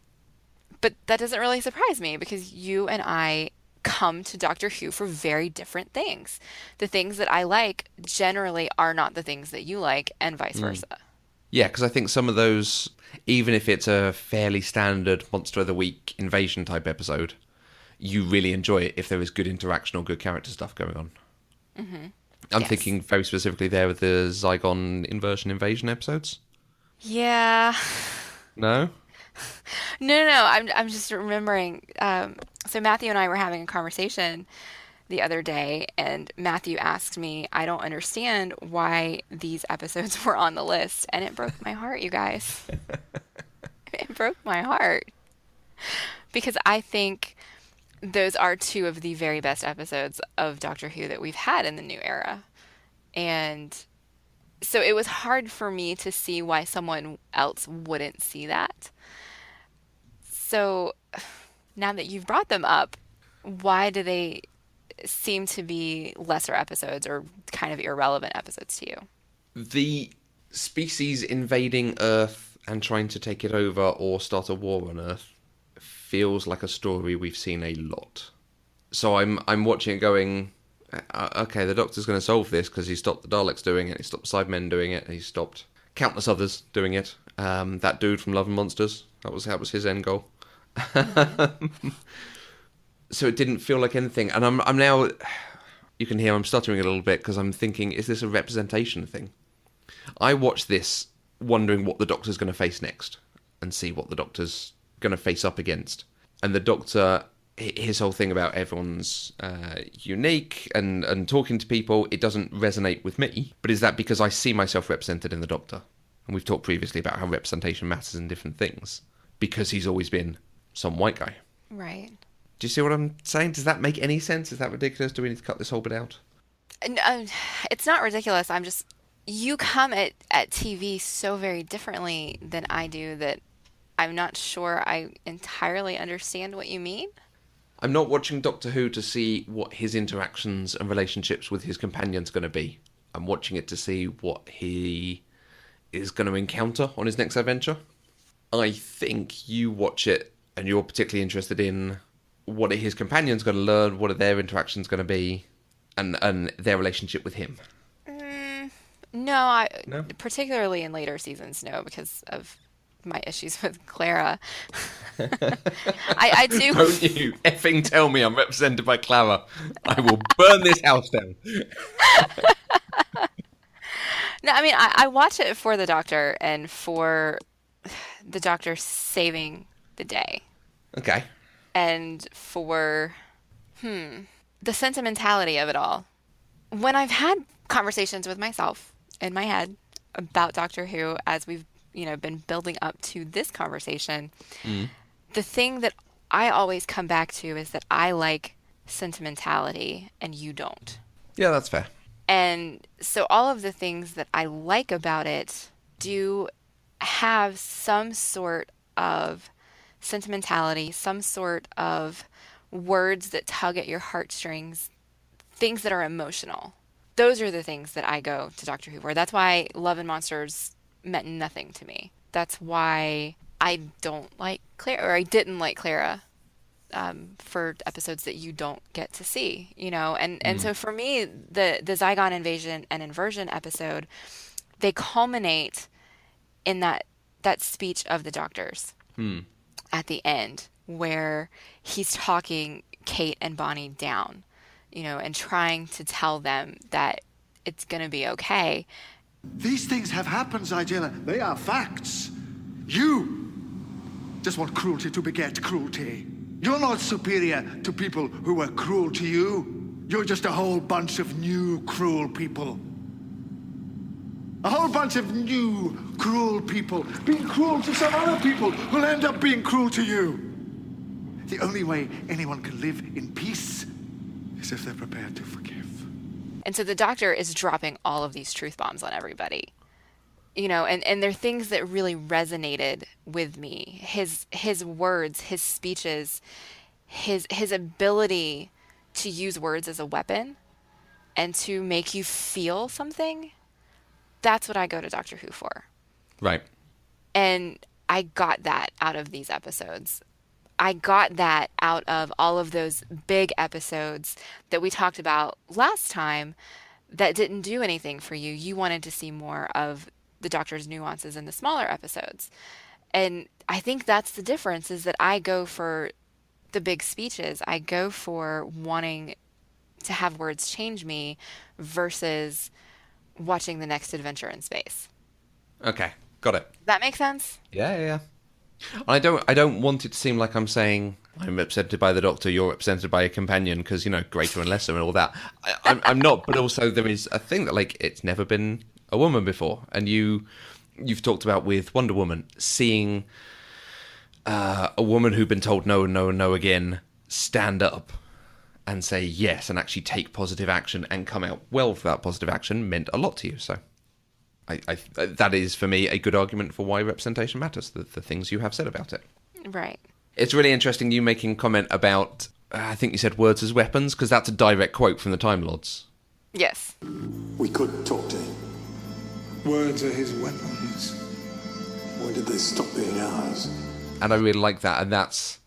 But that doesn't really surprise me, because you and I come to Doctor Who for very different things. The things that I like generally are not the things that you like, and vice versa. Yeah, because I think some of those, even if it's a fairly standard Monster of the Week invasion type episode, you really enjoy it if there is good interaction or good character stuff going on. Mm-hmm. I'm thinking very specifically there with the Zygon inversion invasion episodes. Yeah. No? No. I'm just remembering. So Matthew and I were having a conversation the other day, and Matthew asked me, I don't understand why these episodes were on the list. And it broke my heart, you guys. It broke my heart. Because I think those are two of the very best episodes of Doctor Who that we've had in the new era. And so it was hard for me to see why someone else wouldn't see that. So now that you've brought them up, why do they seem to be lesser episodes or kind of irrelevant episodes to you? The species invading Earth and trying to take it over or start a war on Earth feels like a story we've seen a lot. So I'm watching it going, okay, the Doctor's going to solve this because he stopped the Daleks doing it, he stopped Cybermen doing it, he stopped countless others doing it. That dude from Love and Monsters, that was his end goal. So it didn't feel like anything, and I'm now, you can hear I'm stuttering a little bit because I'm thinking, is this a representation thing? I watched this wondering what the Doctor's going to face next and see what the Doctor's going to face up against. And the Doctor, his whole thing about everyone's unique and talking to people, it doesn't resonate with me. But is that because I see myself represented in the Doctor? And we've talked previously about how representation matters in different things, because he's always been some white guy. Right. Do you see what I'm saying? Does that make any sense? Is that ridiculous? Do we need to cut this whole bit out? No, it's not ridiculous. You come at TV so very differently than I do that I'm not sure I entirely understand what you mean. I'm not watching Doctor Who to see what his interactions and relationships with his companions are going to be. I'm watching it to see what he is going to encounter on his next adventure. I think you watch it and you're particularly interested in what are his companions going to learn, what are their interactions going to be, and their relationship with him. No, No? particularly in later seasons, no, because of my issues with Clara. I do. Don't you effing tell me I'm represented by Clara. I will burn this house down. No, I mean, I watch it for the Doctor and for the Doctor saving the day. Okay. And for, the sentimentality of it all. When I've had conversations with myself in my head about Doctor Who, as we've, been building up to this conversation, the thing that I always come back to is that I like sentimentality and you don't. Yeah, that's fair. And so all of the things that I like about it do have some sort of sentimentality, some sort of words that tug at your heartstrings, things that are emotional. Those are the things that I go to Doctor Who for. That's why Love and Monsters meant nothing to me. That's why I don't like Clara, or I didn't like Clara, for episodes that you don't get to see, and so for me, the Zygon invasion and inversion episode, they culminate in that speech of the doctors at the end, where he's talking Kate and Bonnie down, and trying to tell them that it's going to be okay. These things have happened, Zygilla. They are facts. You just want cruelty to beget cruelty. You're not superior to people who were cruel to you. You're just a whole bunch of new cruel people. A whole bunch of new cruel people being cruel to some other people who'll end up being cruel to you. The only way anyone can live in peace is if they're prepared to forgive. And so the doctor is dropping all of these truth bombs on everybody. And they're things that really resonated with me. His words, his speeches, his ability to use words as a weapon and to make you feel something. That's what I go to Doctor Who for. Right. And I got that out of these episodes. I got that out of all of those big episodes that we talked about last time that didn't do anything for you. You wanted to see more of the Doctor's nuances in the smaller episodes. And I think that's the difference, is that I go for the big speeches. I go for wanting to have words change me versus watching the next adventure in space. Okay, got it. Does that make sense? Yeah. I don't want it to seem like I'm saying I'm represented by the Doctor, you're represented by a companion, because, greater and lesser and all that. I'm not, but also there is a thing that, like, it's never been a woman before. And you've talked about with Wonder Woman, seeing a woman who'd been told no and no and no again stand up and say yes and actually take positive action and come out well for that positive action meant a lot to you. So I that is, for me, a good argument for why representation matters, the things you have said about it. Right. It's really interesting you making comment about, I think you said words as weapons, because that's a direct quote from the Time Lords. Yes. We could talk to him. Words are his weapons. When did they stop being ours? And I really like that, and that's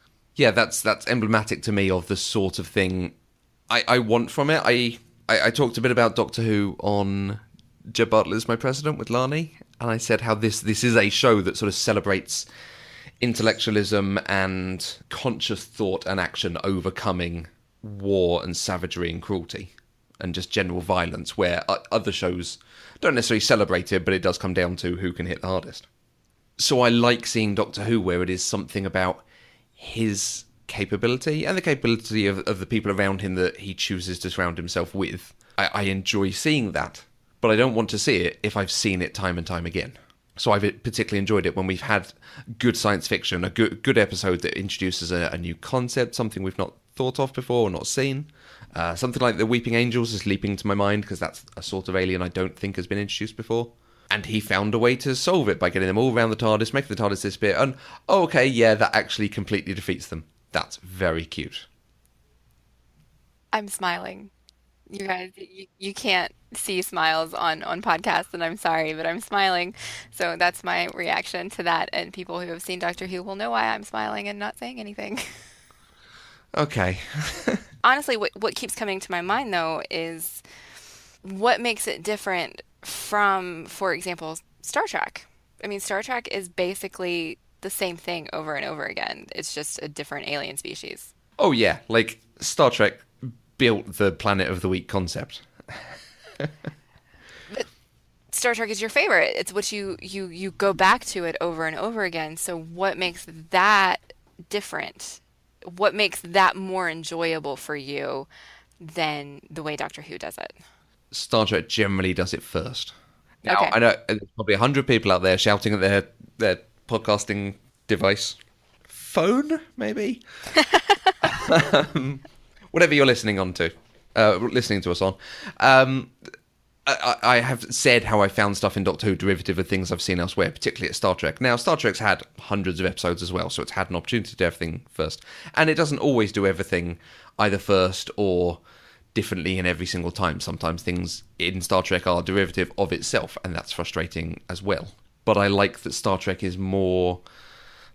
emblematic to me of the sort of thing I want from it. I talked a bit about Doctor Who on Jeb Bartlett's My President with Lani, and I said how this is a show that sort of celebrates intellectualism and conscious thought and action overcoming war and savagery and cruelty and just general violence, where other shows don't necessarily celebrate it, but it does come down to who can hit the hardest. So I like seeing Doctor Who where it is something about his capability and the capability of the people around him that he chooses to surround himself with. I enjoy seeing that, but I don't want to see it if I've seen it time and time again. So I've particularly enjoyed it when we've had good science fiction, a good episode that introduces a new concept, something we've not thought of before or not seen. Something like the Weeping Angels is leaping to my mind because that's a sort of alien I don't think has been introduced before. And he found a way to solve it by getting them all around the TARDIS, making the TARDIS disappear, and, that actually completely defeats them. That's very cute. I'm smiling. You guys, you can't see smiles on podcasts, and I'm sorry, but I'm smiling. So that's my reaction to that, and people who have seen Doctor Who will know why I'm smiling and not saying anything. Okay. Honestly, what keeps coming to my mind, though, is what makes it different from, for example, Star Trek. I mean, Star Trek is basically the same thing over and over again. It's just a different alien species. Oh, yeah. Like, Star Trek built the Planet of the Week concept. But Star Trek is your favorite. It's what you go back to it over and over again. So what makes that different? What makes that more enjoyable for you than the way Doctor Who does it? Star Trek generally does it first. Now, Okay. I know there's probably 100 people out there shouting at their podcasting device, phone, maybe. Whatever you're listening to us on. I have said how I found stuff in Doctor Who derivative of things I've seen elsewhere, particularly at Star Trek. Now, Star Trek's had hundreds of episodes as well, so it's had an opportunity to do everything first. And it doesn't always do everything either first or differently in every single time. Sometimes things in Star Trek are derivative of itself, and that's frustrating as well. But I like that Star Trek is more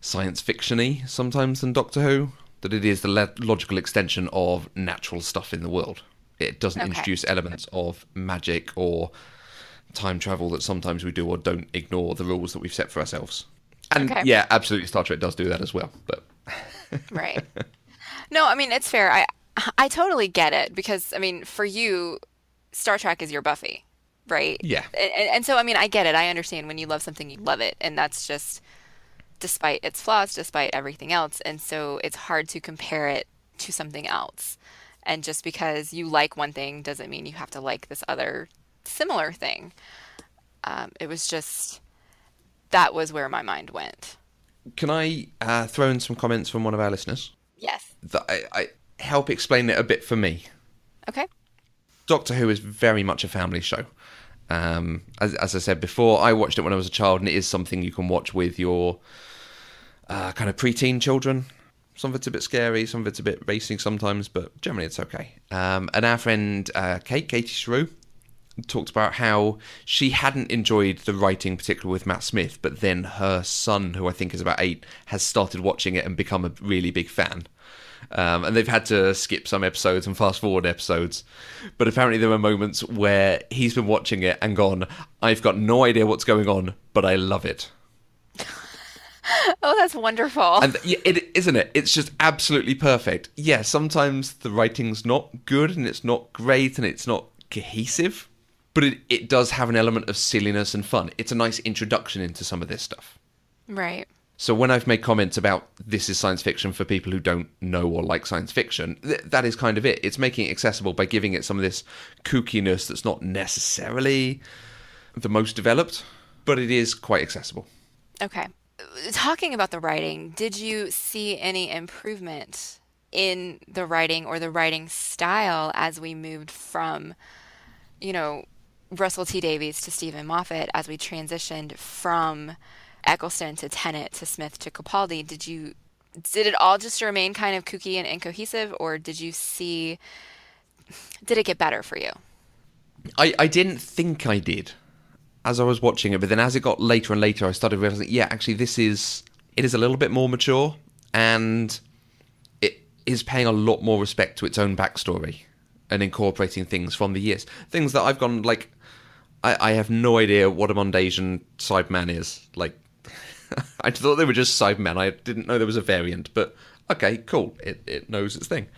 science fiction-y sometimes than Doctor Who, that it is the logical extension of natural stuff in the world. It doesn't introduce elements of magic or time travel that sometimes we do, or don't ignore the rules that we've set for ourselves. And yeah, absolutely, Star Trek does do that as well. But Right. No, I mean, it's fair. I totally get it because, I mean, for you, Star Trek is your Buffy, right? Yeah. And so, I mean, I get it. I understand when you love something, you love it. And that's just despite its flaws, despite everything else. And so it's hard to compare it to something else. And just because you like one thing doesn't mean you have to like this other similar thing. It was just, that was where my mind went. Can I throw in some comments from one of our listeners? Yes. That I help explain it a bit for me. Okay. Doctor Who is very much a family show. As I said before, I watched it when I was a child, and it is something you can watch with your kind of preteen children. Some of it's a bit scary, some of it's a bit racing sometimes, but generally it's okay. And our friend Katie Shrew, talked about how she hadn't enjoyed the writing, particularly with Matt Smith, but then her son, who I think is about 8, has started watching it and become a really big fan. And they've had to skip some episodes and fast forward episodes. But apparently there were moments where he's been watching it and gone, I've got no idea what's going on, but I love it. Oh, that's wonderful. And isn't it? It's just absolutely perfect. Yeah, sometimes the writing's not good and it's not great and it's not cohesive, but it does have an element of silliness and fun. It's a nice introduction into some of this stuff. Right. So when I've made comments about this is science fiction for people who don't know or like science fiction, that is kind of it. It's making it accessible by giving it some of this kookiness that's not necessarily the most developed, but it is quite accessible. Okay. Talking about the writing, did you see any improvement in the writing or the writing style as we moved from, Russell T Davies to Stephen Moffat, as we transitioned from Eccleston to Tennant to Smith to Capaldi? Did it all just remain kind of kooky and incohesive, or did it get better for you? I didn't think I did as I was watching it, but then as it got later and later, I started realizing, yeah, actually it is a little bit more mature, and it is paying a lot more respect to its own backstory and incorporating things from the years. Things that I've gone, like, I have no idea what a Mondasian Cyberman is. Like, I thought they were just Cybermen. I didn't know there was a variant, but okay, cool. It knows its thing.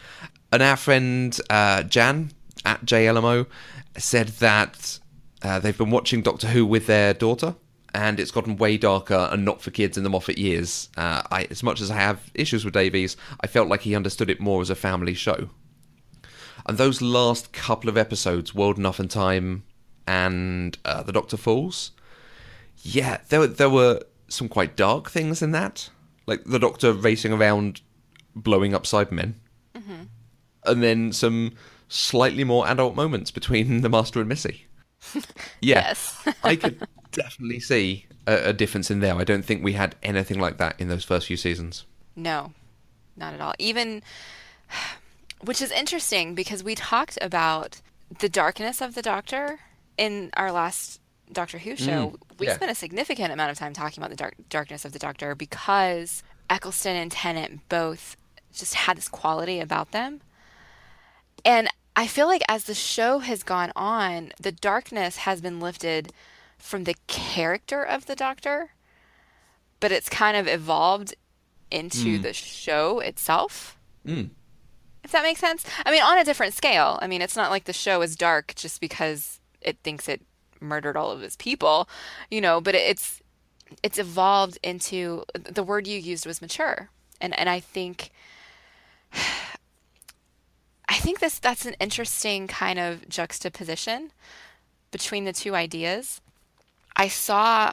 And our friend Jan, at JLMO, said that they've been watching Doctor Who with their daughter, and it's gotten way darker and not for kids in the Moffat years. As much as I have issues with Davies, I felt like he understood it more as a family show. And those last couple of episodes, World Enough and Time and The Doctor Falls, yeah, there were some quite dark things in that. Like the Doctor racing around blowing up Cybermen. Mm-hmm. And then some slightly more adult moments between the Master and Missy. Yeah, yes. I could definitely see a difference in there. I don't think we had anything like that in those first few seasons. No, not at all. Even, which is interesting because we talked about the darkness of the Doctor in our last Doctor Who show. We spent a significant amount of time talking about the darkness of the Doctor because Eccleston and Tennant both just had this quality about them. And I feel like as the show has gone on, the darkness has been lifted from the character of the Doctor, but it's kind of evolved into the show itself. If that makes sense. I mean, on a different scale. I mean, it's not like the show is dark just because it thinks it murdered all of his people, but it's evolved into, the word you used was mature. And I think that's an interesting kind of juxtaposition between the two ideas. I saw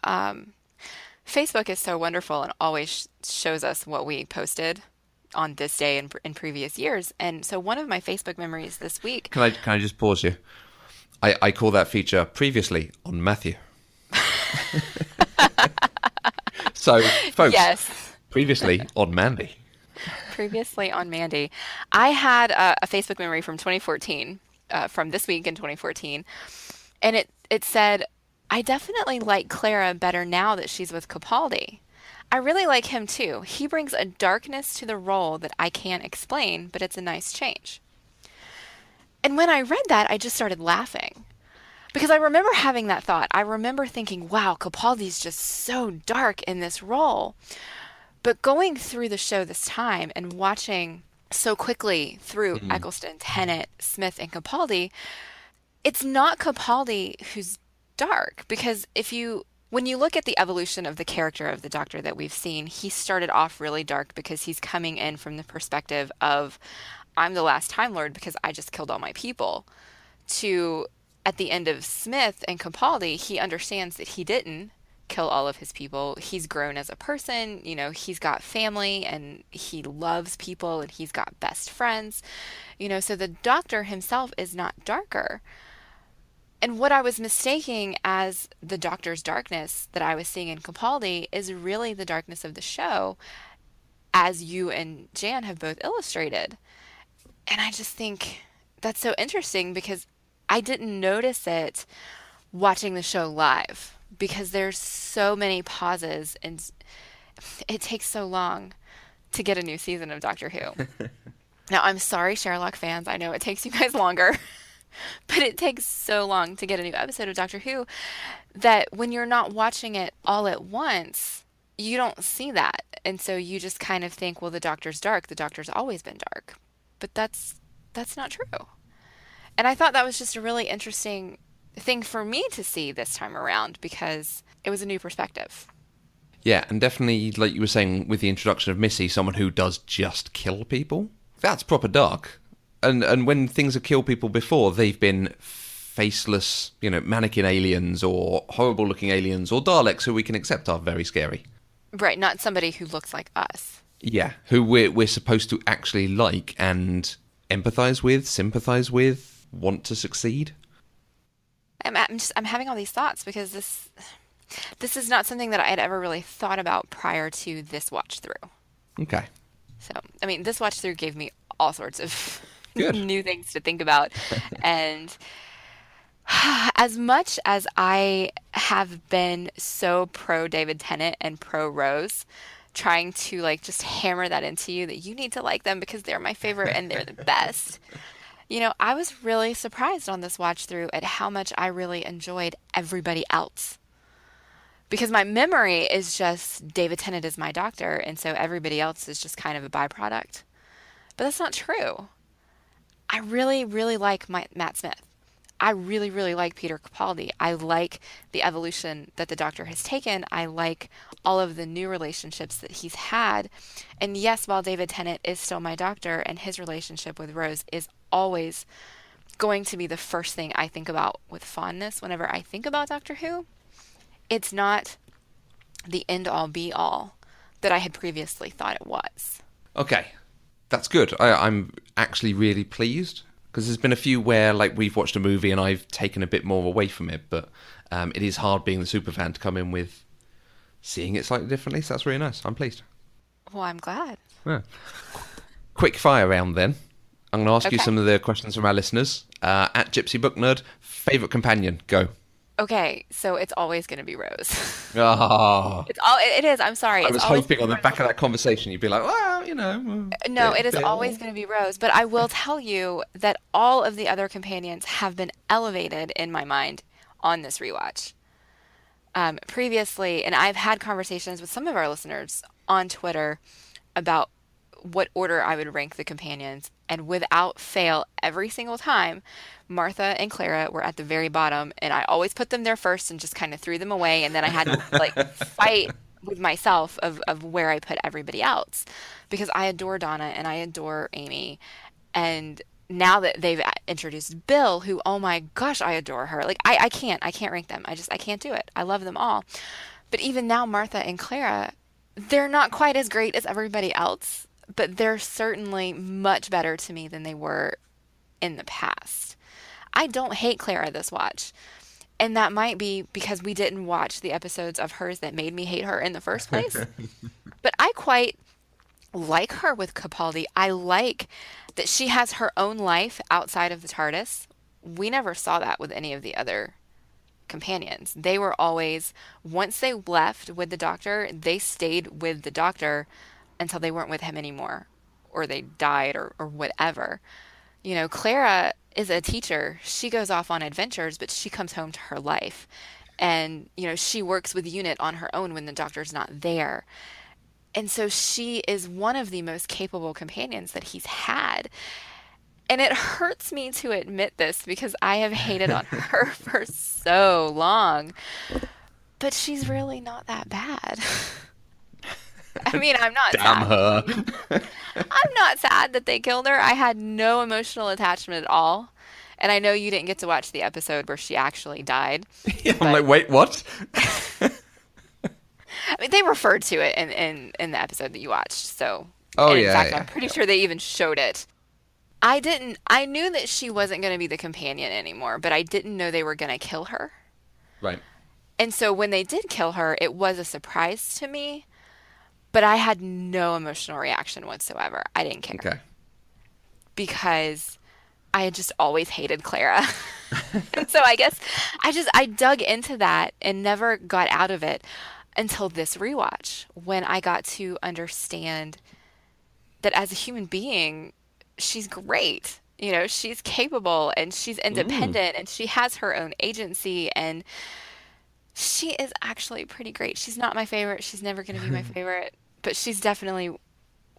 Facebook is so wonderful and always shows us what we posted on this day in previous years. And so one of my Facebook memories this week. Can I just pause you? I call that feature previously on Matthew. So, folks, Yes. previously on Mandy. Previously on Mandi, I had a Facebook memory from 2014, from this week in 2014, and it said, "I definitely like Clara better now that she's with Capaldi. I really like him too. He brings a darkness to the role that I can't explain, but it's a nice change." And when I read that, I just started laughing. Because I remember having that thought. I remember thinking, wow, Capaldi's just so dark in this role. But going through the show this time and watching so quickly through Eccleston, Tennant, Smith, and Capaldi, it's not Capaldi who's dark. Because when you look at the evolution of the character of the Doctor that we've seen, he started off really dark because he's coming in from the perspective of, I'm the last Time Lord because I just killed all my people, to at the end of Smith and Capaldi, he understands that he didn't kill all of his people. He's grown as a person, he's got family and he loves people and he's got best friends, so the Doctor himself is not darker. And what I was mistaking as the Doctor's darkness that I was seeing in Capaldi is really the darkness of the show, as you and Jan have both illustrated. And I just think that's so interesting because I didn't notice it watching the show live because there's so many pauses and it takes so long to get a new season of Doctor Who. Now, I'm sorry, Sherlock fans. I know it takes you guys longer, but it takes so long to get a new episode of Doctor Who that when you're not watching it all at once, you don't see that. And so you just kind of think, well, the Doctor's dark. The Doctor's always been dark. But that's not true. And I thought that was just a really interesting thing for me to see this time around because it was a new perspective. Yeah, and definitely, like you were saying, with the introduction of Missy, someone who does just kill people, that's proper dark. And when things have killed people before, they've been faceless, mannequin aliens or horrible-looking aliens or Daleks who we can accept are very scary. Right, not somebody who looks like us. Yeah, who we're supposed to actually like and empathise with, sympathise with, want to succeed. I'm having all these thoughts because this is not something that I had ever really thought about prior to this watch through. Okay. So, this watch through gave me all sorts of Good. new things to think about. And as much as I have been so pro David Tennant and pro Rose, trying to just hammer that into you that you need to like them because they're my favorite and they're the best. I was really surprised on this watch through at how much I really enjoyed everybody else. Because my memory is just David Tennant is my Doctor, and so everybody else is just kind of a byproduct. But that's not true. I really, really like Matt Smith. I really, really like Peter Capaldi. I like the evolution that the Doctor has taken. I like all of the new relationships that he's had. And yes, while David Tennant is still my Doctor and his relationship with Rose is always going to be the first thing I think about with fondness whenever I think about Doctor Who, it's not the end-all be-all that I had previously thought it was. Okay, that's good. I'm actually really pleased. Because there's been a few where, we've watched a movie and I've taken a bit more away from it, but it is hard being the superfan to come in with seeing it slightly differently, so that's really nice. I'm pleased. Well, I'm glad. Yeah. Quick fire round then. I'm going to ask you some of the questions from our listeners. At Gypsy Book Nerd, favourite companion, go. Okay, so it's always going to be Rose. Oh. It is, I'm sorry. I was hoping on the back of that conversation you'd be like, well, No, it is always going to be Rose. But I will tell you that all of the other companions have been elevated in my mind on this rewatch. Previously, and I've had conversations with some of our listeners on Twitter about what order I would rank the companions. And without fail, every single time, Martha and Clara were at the very bottom. And I always put them there first and just kind of threw them away. And then I had to fight with myself of where I put everybody else. Because I adore Donna and I adore Amy. And now that they've introduced Bill, who, oh my gosh, I adore her. I can't rank them. I can't do it. I love them all. But even now, Martha and Clara, they're not quite as great as everybody else, but they're certainly much better to me than they were in the past. I don't hate Clara this watch. And that might be because we didn't watch the episodes of hers that made me hate her in the first place. But I quite like her with Capaldi. I like that she has her own life outside of the TARDIS. We never saw that with any of the other companions. They were always, once they left with the Doctor, they stayed with the Doctor until they weren't with him anymore, or they died, or whatever. You know, Clara is a teacher. She goes off on adventures, but she comes home to her life. And, you know, she works with UNIT on her own when the Doctor's not there. And so she is one of the most capable companions that he's had. And it hurts me to admit this because I have hated on her for so long. But she's really not that bad. I mean, I'm not Damn sad. her. I'm not sad that they killed her. I had no emotional attachment at all. And I know you didn't get to watch the episode where she actually died. Yeah, I'm like, wait, what? I mean, they referred to it in the episode that you watched. So, Oh, and in yeah, fact, yeah. I'm pretty sure they even showed it. I knew that she wasn't going to be the companion anymore, but I didn't know they were going to kill her. Right. And so when they did kill her, it was a surprise to me, but I had no emotional reaction whatsoever. I didn't care. Okay. Because I had just always hated Clara. And so I guess I dug into that and never got out of it until this rewatch, when I got to understand that as a human being, she's great. You know, she's capable and she's independent and she has her own agency, and she is actually pretty great. She's not my favorite. She's never going to be my favorite, but she's definitely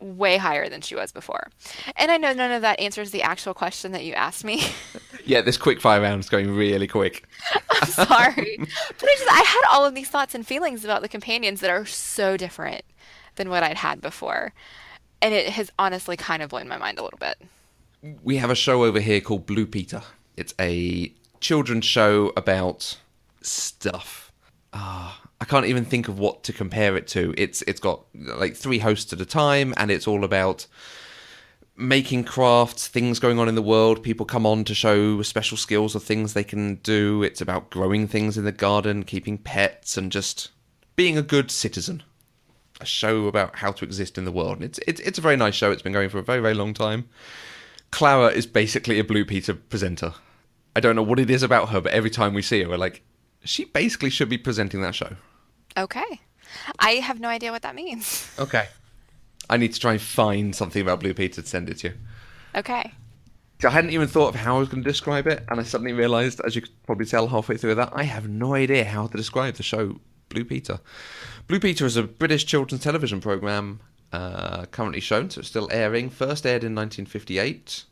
way higher than she was before. And I know none of that answers the actual question that you asked me. Yeah, this quick fire round is going really quick. I'm sorry. But I had all of these thoughts and feelings about the companions that are so different than what I'd had before. And it has honestly kind of blown my mind a little bit. We have a show over here called Blue Peter. It's a children's show about stuff. I can't even think of what to compare it to. It's got like 3 hosts at a time, and it's all about making crafts, things going on in the world. People come on to show special skills or things they can do. It's about growing things in the garden, keeping pets, and just being a good citizen. A show about how to exist in the world. And it's a very nice show. It's been going for a very, very long time. Clara is basically a Blue Peter presenter. I don't know what it is about her, but every time we see her, we're like, she basically should be presenting that show. Okay. I have no idea what that means. Okay. I need to try and find something about Blue Peter to send it to you. Okay. I hadn't even thought of how I was going to describe it, and I suddenly realised, as you could probably tell halfway through that, I have no idea how to describe the show Blue Peter. Blue Peter is a British children's television programme currently shown, so it's still airing. First aired in 1958.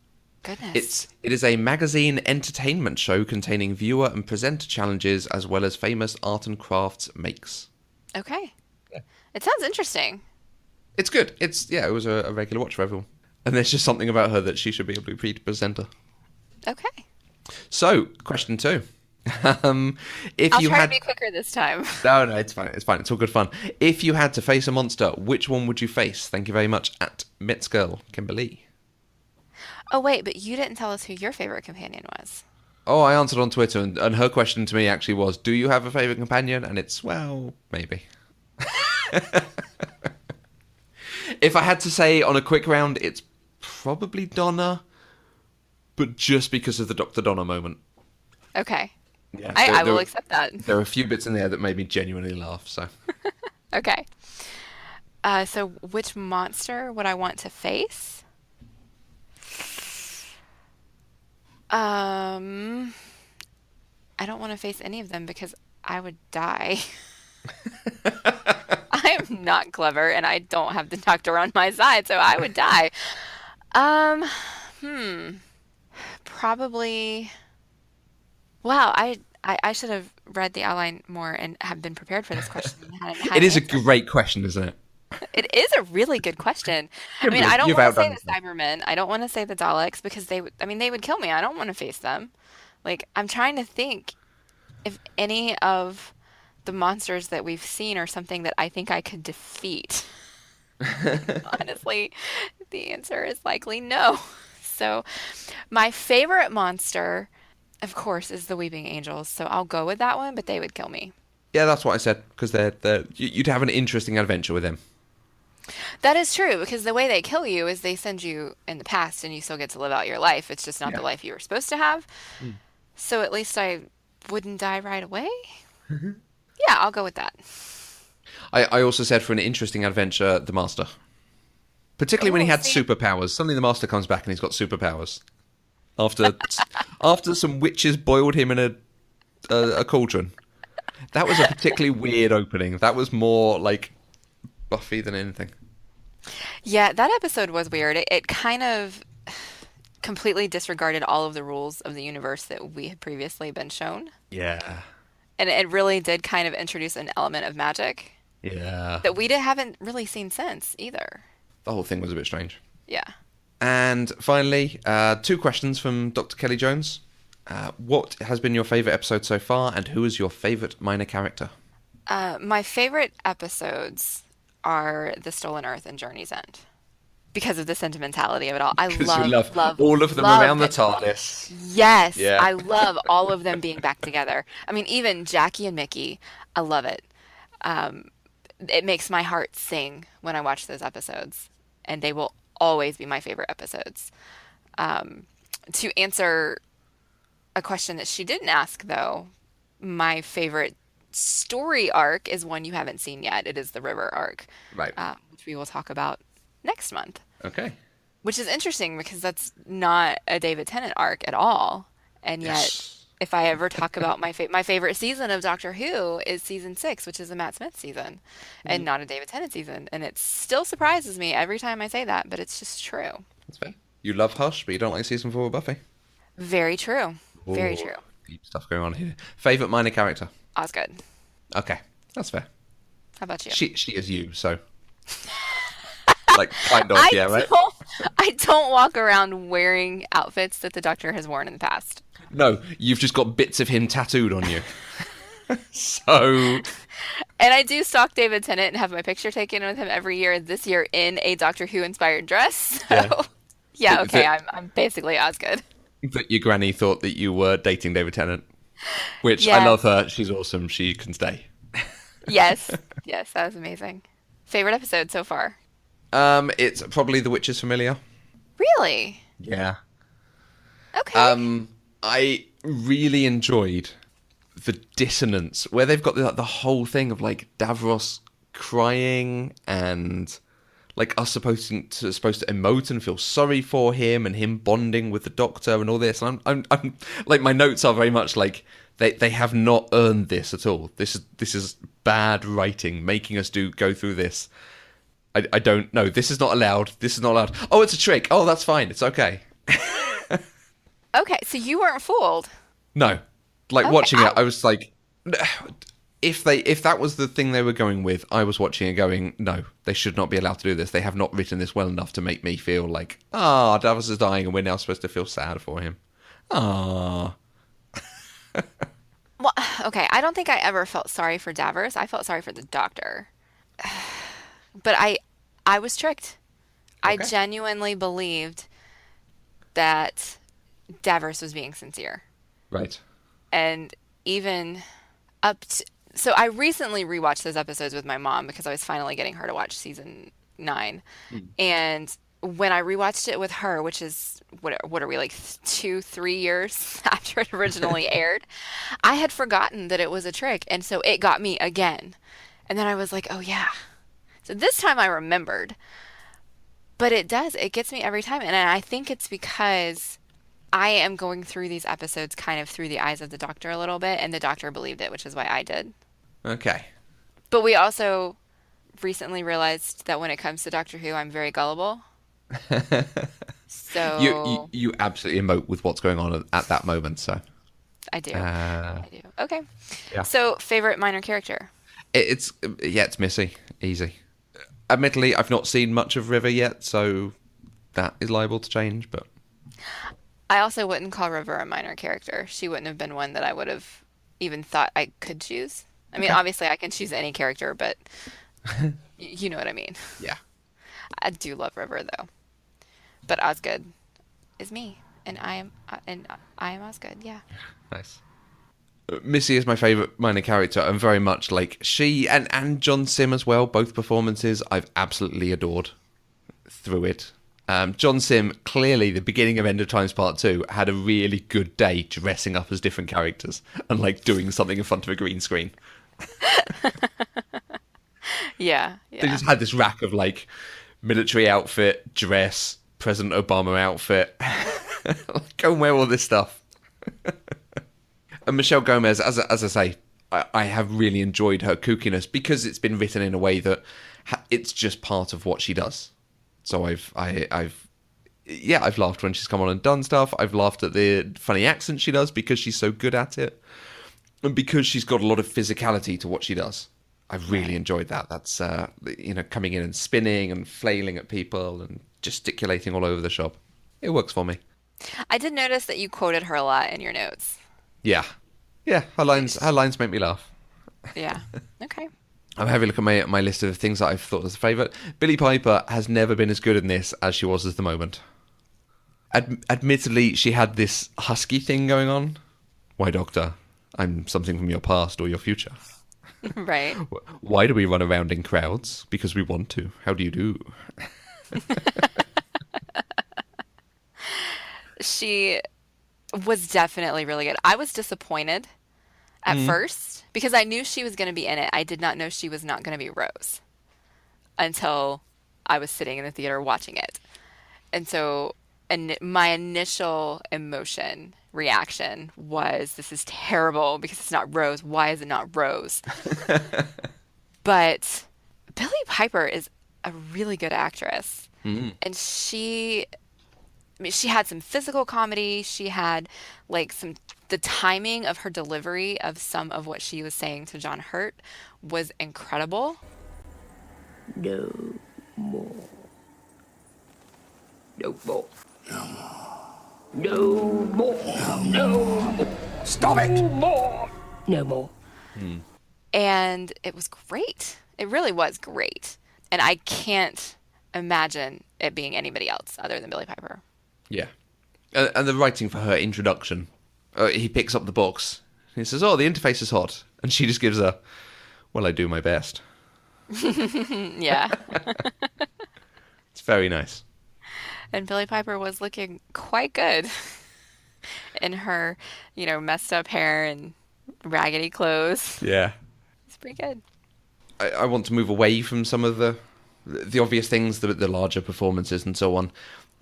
Goodness. It is a magazine entertainment show containing viewer and presenter challenges as well as famous art and crafts makes. Okay. Yeah. It sounds interesting. It's good. It was a regular watch for everyone. And there's just something about her that she should be a Blue Peter presenter. Okay. So, question 2. I'll try to be quicker this time. No, it's fine. It's fine. It's all good fun. If you had to face a monster, which one would you face? Thank you very much at Metzgirl Kimberly. Oh, wait, but you didn't tell us who your favorite companion was. Oh, I answered on Twitter, and her question to me actually was, do you have a favourite companion? And it's, well, maybe. If I had to say on a quick round, it's probably Donna, but just because of the Dr. Donna moment. Okay. Yeah, I will accept that. There are a few bits in there that made me genuinely laugh, so. Okay. So which monster would I want to face? I don't want to face any of them because I would die. I am not clever and I don't have the doctor on my side, so I would die. Probably. Wow, I should have read the outline more and have been prepared for this question. It is a great question, isn't it? It is a really good question. I mean, I don't want to say the Cybermen. I don't want to say the Daleks because they would kill me. I don't want to face them. Like, I'm trying to think if any of the monsters that we've seen are something that I think I could defeat. Honestly, the answer is likely no. So, my favorite monster, of course, is the Weeping Angels. So I'll go with that one, but they would kill me. Yeah, that's what I said, because you'd have an interesting adventure with them. That is true, because the way they kill you is they send you in the past and you still get to live out your life. It's just not the life you were supposed to have. So at least I wouldn't die right away. Yeah, I'll go with that. I also said for an interesting adventure, the Master. Particularly when he had superpowers. Suddenly the Master comes back and he's got superpowers. After some witches boiled him in a cauldron. That was a particularly weird opening. That was more like Buffy than anything. Yeah, that episode was weird. It kind of completely disregarded all of the rules of the universe that we had previously been shown. Yeah. And it really did kind of introduce an element of magic. Yeah. That we haven't really seen since either. The whole thing was a bit strange. Yeah. And finally, 2 questions from Dr. Kelly Jones. What has been your favourite episode so far, and who is your favourite minor character? My favorite episodes are The Stolen Earth and Journey's End. Because of the sentimentality of it all. I love all of them around the TARDIS. Yes. Yeah. I love all of them being back together. I mean, even Jackie and Mickey, I love it. It makes my heart sing when I watch those episodes. And they will always be my favorite episodes. To answer a question that she didn't ask, though, my favorite story arc is one you haven't seen yet. It is the River arc. Right. Which we will talk about next month. Okay. Which is interesting because that's not a David Tennant arc at all. And yet, if I ever talk about my favorite season of Doctor Who is season 6, which is a Matt Smith season, and not a David Tennant season. And it still surprises me every time I say that, but it's just true. That's fair. You love Hush, but you don't like season 4 of Buffy. Very true. Very true. Deep stuff going on here. Favourite minor character? Osgood. Okay, that's fair. How about you? She is you, so... like, kind of, yeah, right? I don't walk around wearing outfits that the Doctor has worn in the past. No, you've just got bits of him tattooed on you. So... And I do stalk David Tennant and have my picture taken with him every year, this year in a Doctor Who-inspired dress. So, yeah okay, I'm basically Osgood. That your granny thought that you were dating David Tennant. Which, I love her. She's awesome. She can stay. Yes, that was amazing. Favorite episode so far? It's probably The Witch's Familiar. Really? Yeah. Okay. I really enjoyed the dissonance where they've got the whole thing of like Davros crying and like us supposed to emote and feel sorry for him and him bonding with the Doctor and all this. And I'm like, my notes are very much like they have not earned this at all. This is bad writing, making us go through this. I don't know. This is not allowed. This is not allowed. Oh, it's a trick. Oh, that's fine. It's okay. Okay, so you weren't fooled. No. Like, watching it, I was like... If that was the thing they were going with, I was watching it going, no, they should not be allowed to do this. They have not written this well enough to make me feel like, Davos is dying and we're now supposed to feel sad for him. Ah. Well, okay, I don't think I ever felt sorry for Davos. I felt sorry for the Doctor. But I was tricked. Okay. I genuinely believed that Davos was being sincere. Right. And even up to... So I recently rewatched those episodes with my mom because I was finally getting her to watch season 9. And when I rewatched it with her, which is, what are we, like 2-3 years after it originally aired, I had forgotten that it was a trick. And so it got me again. And then I was like, oh yeah. So this time I remembered. But it gets me every time. And I think it's because I am going through these episodes kind of through the eyes of the Doctor a little bit, and the Doctor believed it, which is why I did. Okay. But we also recently realized that when it comes to Doctor Who, I'm very gullible. So you absolutely emote with what's going on at that moment, so... I do. I do. Okay. Yeah. So, favorite minor character? It's Missy. Easy. Admittedly, I've not seen much of River yet, so that is liable to change, but... I also wouldn't call River a minor character. She wouldn't have been one that I would have even thought I could choose. I mean, obviously I can choose any character, but you know what I mean. Yeah. I do love River though, but Osgood is me, and I am Osgood. Yeah. Nice. Missy is my favourite minor character, and very much like she and John Sim as well. Both performances I've absolutely adored through it. John Sim, clearly the beginning of End of Times Part 2, had a really good day dressing up as different characters and like doing something in front of a green screen. Yeah. They just had this rack of like military outfit, dress, President Obama outfit. Go and wear all this stuff. And Michelle Gomez, as I say, I have really enjoyed her kookiness because it's been written in a way that it's just part of what she does. So I've laughed when she's come on and done stuff. I've laughed at the funny accent she does because she's so good at it, and because she's got a lot of physicality to what she does. I've really enjoyed that. That's coming in and spinning and flailing at people and gesticulating all over the shop. It works for me. I did notice that you quoted her a lot in your notes. Yeah. Her lines make me laugh. Yeah. Okay. I'm having a look at my list of things that I've thought was a favourite. Billie Piper has never been as good in this as she was at the moment. Admittedly, she had this husky thing going on. Why, Doctor? I'm something from your past or your future. Right. Why do we run around in crowds? Because we want to. How do you do? She was definitely really good. I was disappointed at first because I knew she was going to be in it. I did not know she was not going to be Rose until I was sitting in the theater watching it. And so my initial reaction was, this is terrible because it's not Rose. Why is it not Rose? But Billie Piper is a really good actress. And she had some physical comedy. She had like the timing of her delivery of some of what she was saying to John Hurt was incredible. No more. No more. No more. No more. Stop it! No more. No more. And it was great. It really was great. And I can't imagine it being anybody else other than Billie Piper. Yeah. And the writing for her introduction, he picks up the box. He says, "Oh, the interface is hot." And she just gives a, "Well, I do my best." Yeah. It's very nice. And Billie Piper was looking quite good in her, messed up hair and raggedy clothes. Yeah. It's pretty good. I want to move away from some of the obvious things, the larger performances and so on.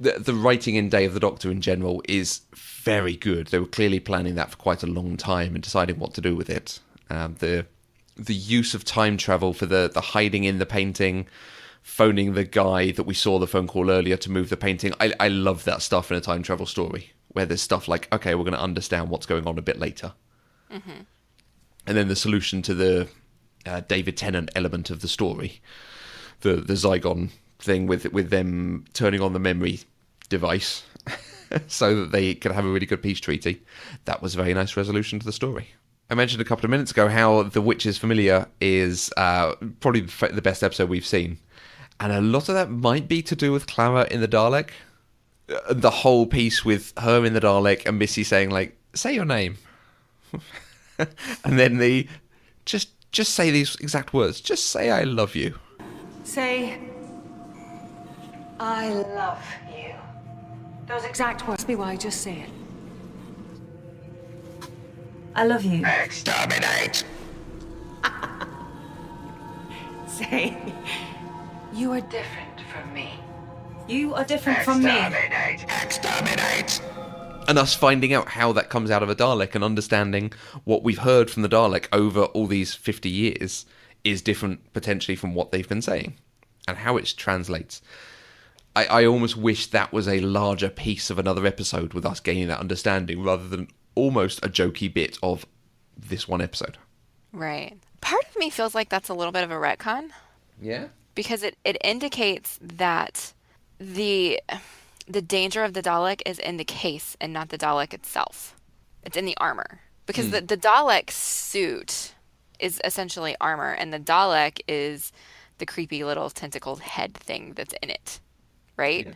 The writing in Day of the Doctor in general is very good. They were clearly planning that for quite a long time and deciding what to do with it. The use of time travel for the hiding in the painting, phoning the guy that we saw the phone call earlier to move the painting. I love that stuff in a time travel story, where there's stuff like, okay, we're going to understand what's going on a bit later. Mm-hmm. And then the solution to the David Tennant element of the story, the Zygon thing with them turning on the memory device so that they could have a really good peace treaty. That was a very nice resolution to the story. I mentioned a couple of minutes ago how The Witch's Familiar is probably the best episode we've seen. And a lot of that might be to do with Clara in the Dalek. The whole piece with her in the Dalek and Missy saying, like, say your name. And then just say these exact words. Just say I love you. Say, I love you. Those exact words. Be why, just say it. I love you. Exterminate! Say, you are different from me. You are different from me. Exterminate! Exterminate! And us finding out how that comes out of a Dalek and understanding what we've heard from the Dalek over all these 50 years is different potentially from what they've been saying and how it translates. I almost wish that was a larger piece of another episode with us gaining that understanding rather than almost a jokey bit of this one episode. Right. Part of me feels like that's a little bit of a retcon. Yeah? Because it indicates that the danger of the Dalek is in the case and not the Dalek itself. It's in the armor. Because the Dalek suit is essentially armor, and the Dalek is the creepy little tentacled head thing that's in it, right? Yeah.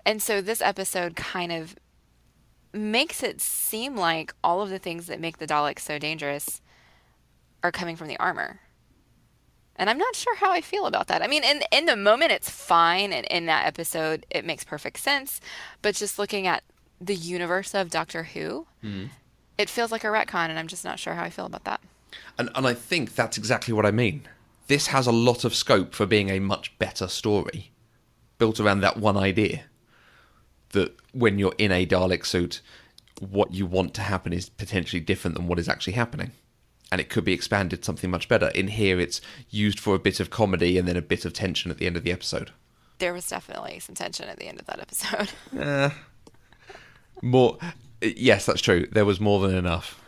And so this episode kind of makes it seem like all of the things that make the Daleks so dangerous are coming from the armor. And I'm not sure how I feel about that. I mean, in the moment, it's fine. And in that episode, it makes perfect sense. But just looking at the universe of Doctor Who, it feels like a retcon. And I'm just not sure how I feel about that. And I think that's exactly what I mean. This has a lot of scope for being a much better story, built around that one idea. That when you're in a Dalek suit, what you want to happen is potentially different than what is actually happening. And it could be expanded something much better. In here, it's used for a bit of comedy and then a bit of tension at the end of the episode. There was definitely some tension at the end of that episode. More, yes, that's true. There was more than enough.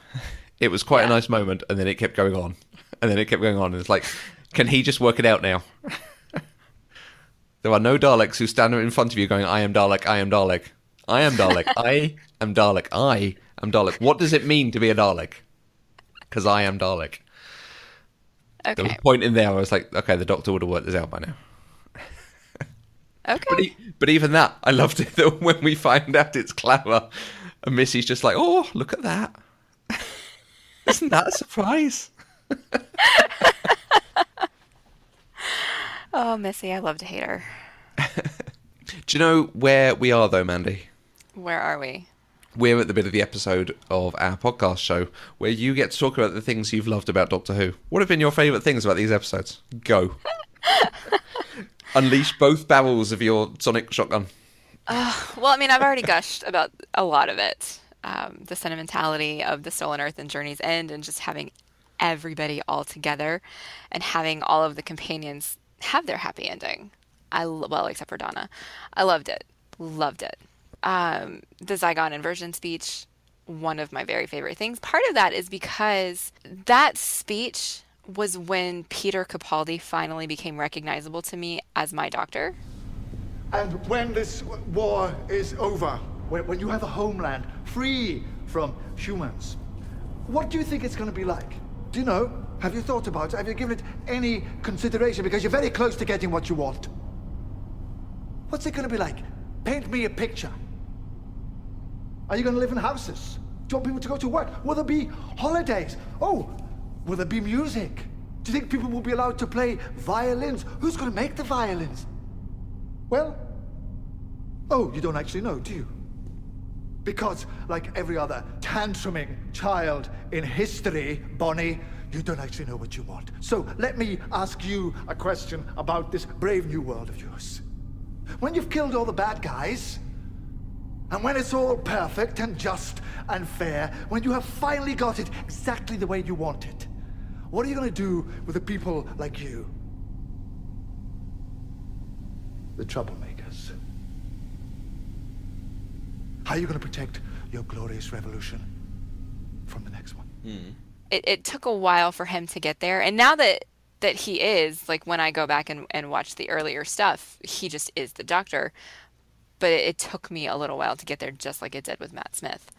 It was quite a nice moment, and then it kept going on. And then it kept going on. And it's like, can he just work it out now? There are no Daleks who stand in front of you going, I am Dalek, I am Dalek. I am Dalek, I am Dalek, I am Dalek. What does it mean to be a Dalek? Because I am Dalek. Okay. There was a point in there where I was like, okay, the Doctor would have worked this out by now. Okay. But even that, I loved it that when we find out it's Clara, and Missy's just like, oh, look at that. Isn't that a surprise? Oh, Missy, I love to hate her. Do you know where we are, though, Mandy? Where are we? We're at the bit of the episode of our podcast show where you get to talk about the things you've loved about Doctor Who. What have been your favourite things about these episodes? Go. Unleash both barrels of your sonic shotgun. Well, I mean, I've already gushed about a lot of it. The sentimentality of the Stolen Earth and Journey's End, and just having everybody all together and having all of the companions have their happy ending. Well, except for Donna. I loved it. Loved it. The Zygon inversion speech, one of my very favorite things. Part of that is because that speech was when Peter Capaldi finally became recognizable to me as my Doctor. And when this war is over, when you have a homeland free from humans, what do you think it's going to be like? Do you know? Have you thought about it? Have you given it any consideration? Because you're very close to getting what you want. What's it going to be like? Paint me a picture. Are you going to live in houses? Do you want people to go to work? Will there be holidays? Oh, will there be music? Do you think people will be allowed to play violins? Who's going to make the violins? Well, oh, you don't actually know, do you? Because, like every other tantruming child in history, Bonnie, you don't actually know what you want. So let me ask you a question about this brave new world of yours. When you've killed all the bad guys, and when it's all perfect and just and fair, when you have finally got it exactly the way you want it, what are you going to do with the people like you? The troublemakers. How are you going to protect your glorious revolution from the next one? It took a while for him to get there. And now that he is, like when I go back and watch the earlier stuff, he just is the Doctor. But it took me a little while to get there, just like it did with Matt Smith.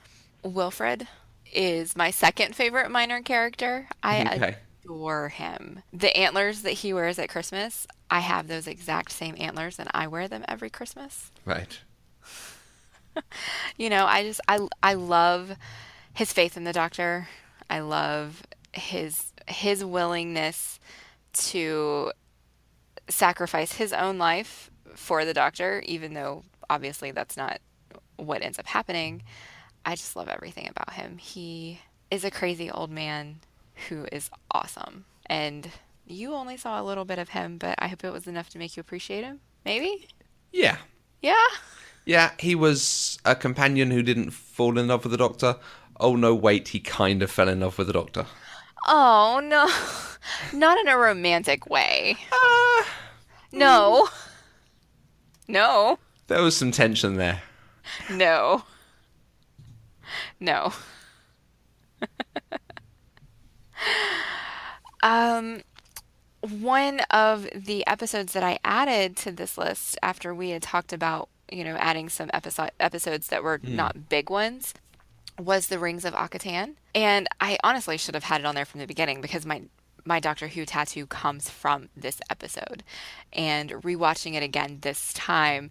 Wilfred is my second favorite minor character. I adore him. The antlers that he wears at Christmas, I have those exact same antlers and I wear them every Christmas. Right. You know, I love his faith in the Doctor. I love his willingness to sacrifice his own life for the Doctor, even though obviously that's not what ends up happening. I just love everything about him. He is a crazy old man who is awesome. And you only saw a little bit of him, but I hope it was enough to make you appreciate him. Maybe? Yeah. Yeah? Yeah, he was a companion who didn't fall in love with the Doctor. Oh, no, wait, he kind of fell in love with the Doctor. Oh, no. Not in a romantic way. No. No. There was some tension there. No. No. One of the episodes that I added to this list after we had talked about, adding some episodes that were not big ones was The Rings of Akatan. And I honestly should have had it on there from the beginning because my my Doctor Who tattoo comes from this episode. And rewatching it again this time,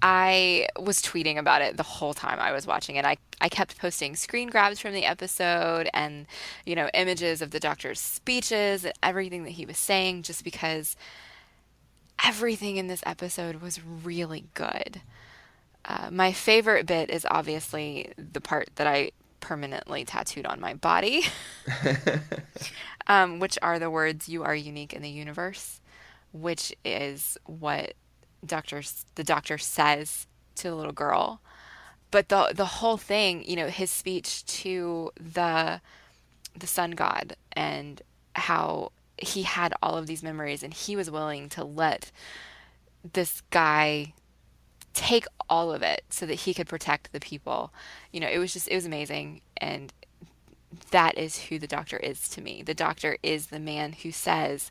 I was tweeting about it the whole time I was watching it. I kept posting screen grabs from the episode and, images of the Doctor's speeches and everything that he was saying, just because everything in this episode was really good. My favorite bit is obviously the part that I permanently tattooed on my body, which are the words, "You are unique in the universe," which is what the doctor says to the little girl. But the whole thing, his speech to the sun god, and how he had all of these memories and he was willing to let this guy take all of it so that he could protect the people. It was amazing. And that is who the Doctor is to me. The Doctor is the man who says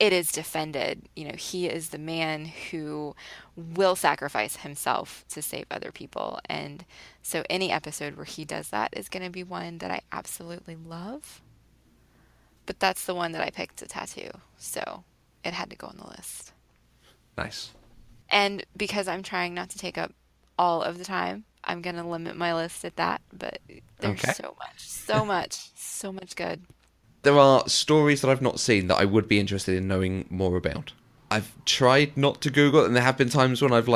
it is defended. He is the man who will sacrifice himself to save other people. And so any episode where he does that is going to be one that I absolutely love. But that's the one that I picked to tattoo. So it had to go on the list. Nice. And because I'm trying not to take up all of the time, I'm going to limit my list at that. But there's so much good. There are stories that I've not seen that I would be interested in knowing more about. I've tried not to Google it, and there have been times when I've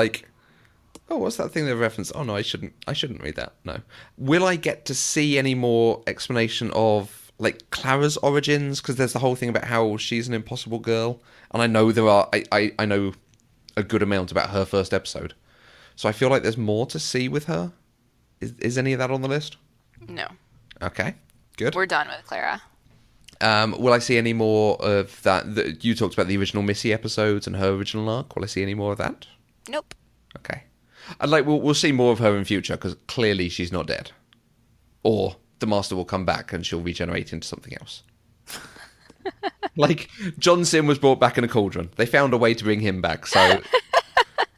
what's that thing they reference? Oh no, I shouldn't read that. No. Will I get to see any more explanation of Clara's origins? Because there's the whole thing about how she's an impossible girl, and I know I know a good amount about her first episode, so I feel like there's more to see with her. Is any of that on the list? No. Okay, good. We're done with Clara. Will I see any more of that? You talked about the original Missy episodes and her original arc. Will I see any more of that? Nope. Okay. We'll see more of her in future, because clearly she's not dead, or the Master will come back and she'll regenerate into something else. John Sim was brought back in a cauldron. They found a way to bring him back. So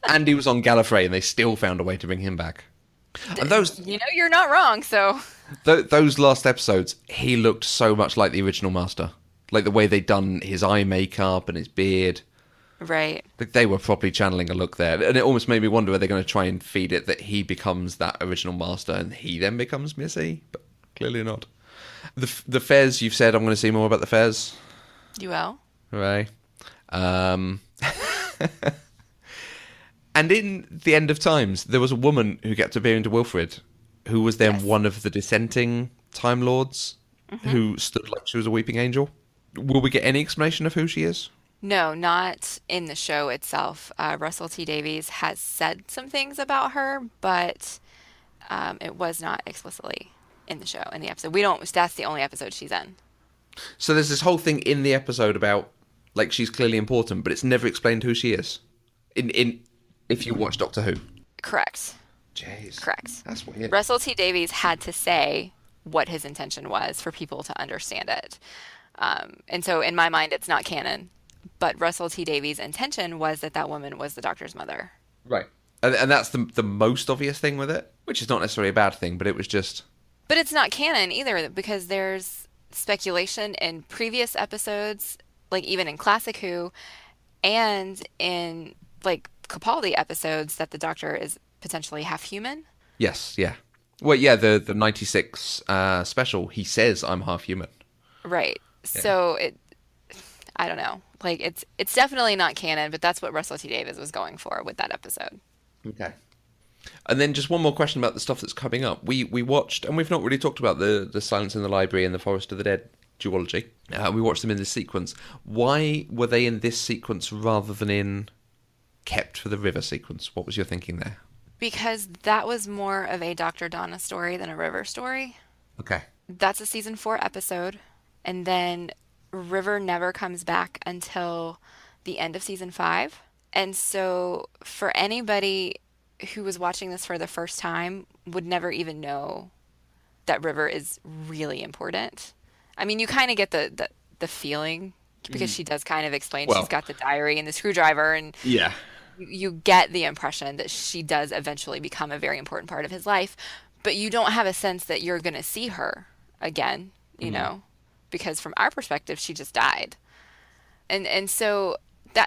Andy was on Gallifrey and they still found a way to bring him back. And you're not wrong. So those last episodes, he looked so much like the original Master. The way they'd done his eye makeup and his beard. Right. They were properly channeling a look there. And it almost made me wonder, are they going to try and feed it that he becomes that original Master and he then becomes Missy? But clearly not. The Fez, you've said I'm going to see more about the Fez. You will. Right. And in the End of Times, there was a woman who kept appearing to Wilfred, who was then one of the dissenting Time Lords, who stood like she was a weeping angel. Will we get any explanation of who she is? No, not in the show itself. Russell T Davies has said some things about her, but it was not explicitly in the show, in the episode. That's the only episode she's in. So there's this whole thing in the episode about, she's clearly important, but it's never explained who she is. If you watch Doctor Who. Correct. Jeez. Correct. That's weird. Russell T Davies had to say what his intention was for people to understand it. And so in my mind, it's not canon. But Russell T Davies' intention was that woman was the Doctor's mother. Right. And that's the most obvious thing with it, which is not necessarily a bad thing, but it was just... But it's not canon either, because there's speculation in previous episodes, even in Classic Who, and in, Capaldi episodes, that the Doctor is potentially half human. Yes, yeah. Well, yeah, the 96 special, he says, I'm half human. Right. Yeah. So I don't know. It's definitely not canon, but that's what Russell T Davies was going for with that episode. Okay. And then just one more question about the stuff that's coming up. We watched, and we've not really talked about the Silence in the Library and the Forest of the Dead duology. We watched them in this sequence. Why were they in this sequence rather than in Kept for the River sequence? What was your thinking there? Because that was more of a Dr. Donna story than a River story. Okay. That's a season 4 episode. And then River never comes back until the end of season 5. And so for anybody who was watching this for the first time would never even know that River is really important. I mean, you kind of get the feeling, because she does kind of explain she's got the diary and the screwdriver, and yeah, you get the impression that she does eventually become a very important part of his life, but you don't have a sense that you're going to see her again, you know? because from our perspective, she just died. And so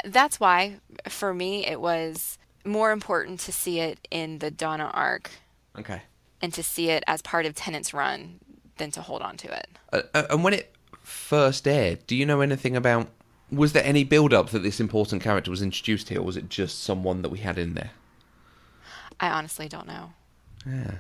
that's why, for me, it was more important to see it in the Donna arc. Okay. And to see it as part of Tennant's run than to hold on to it. And when it first aired, do you know anything about... Was there any build-up that this important character was introduced here, or was it just someone that we had in there? I honestly don't know. Yeah.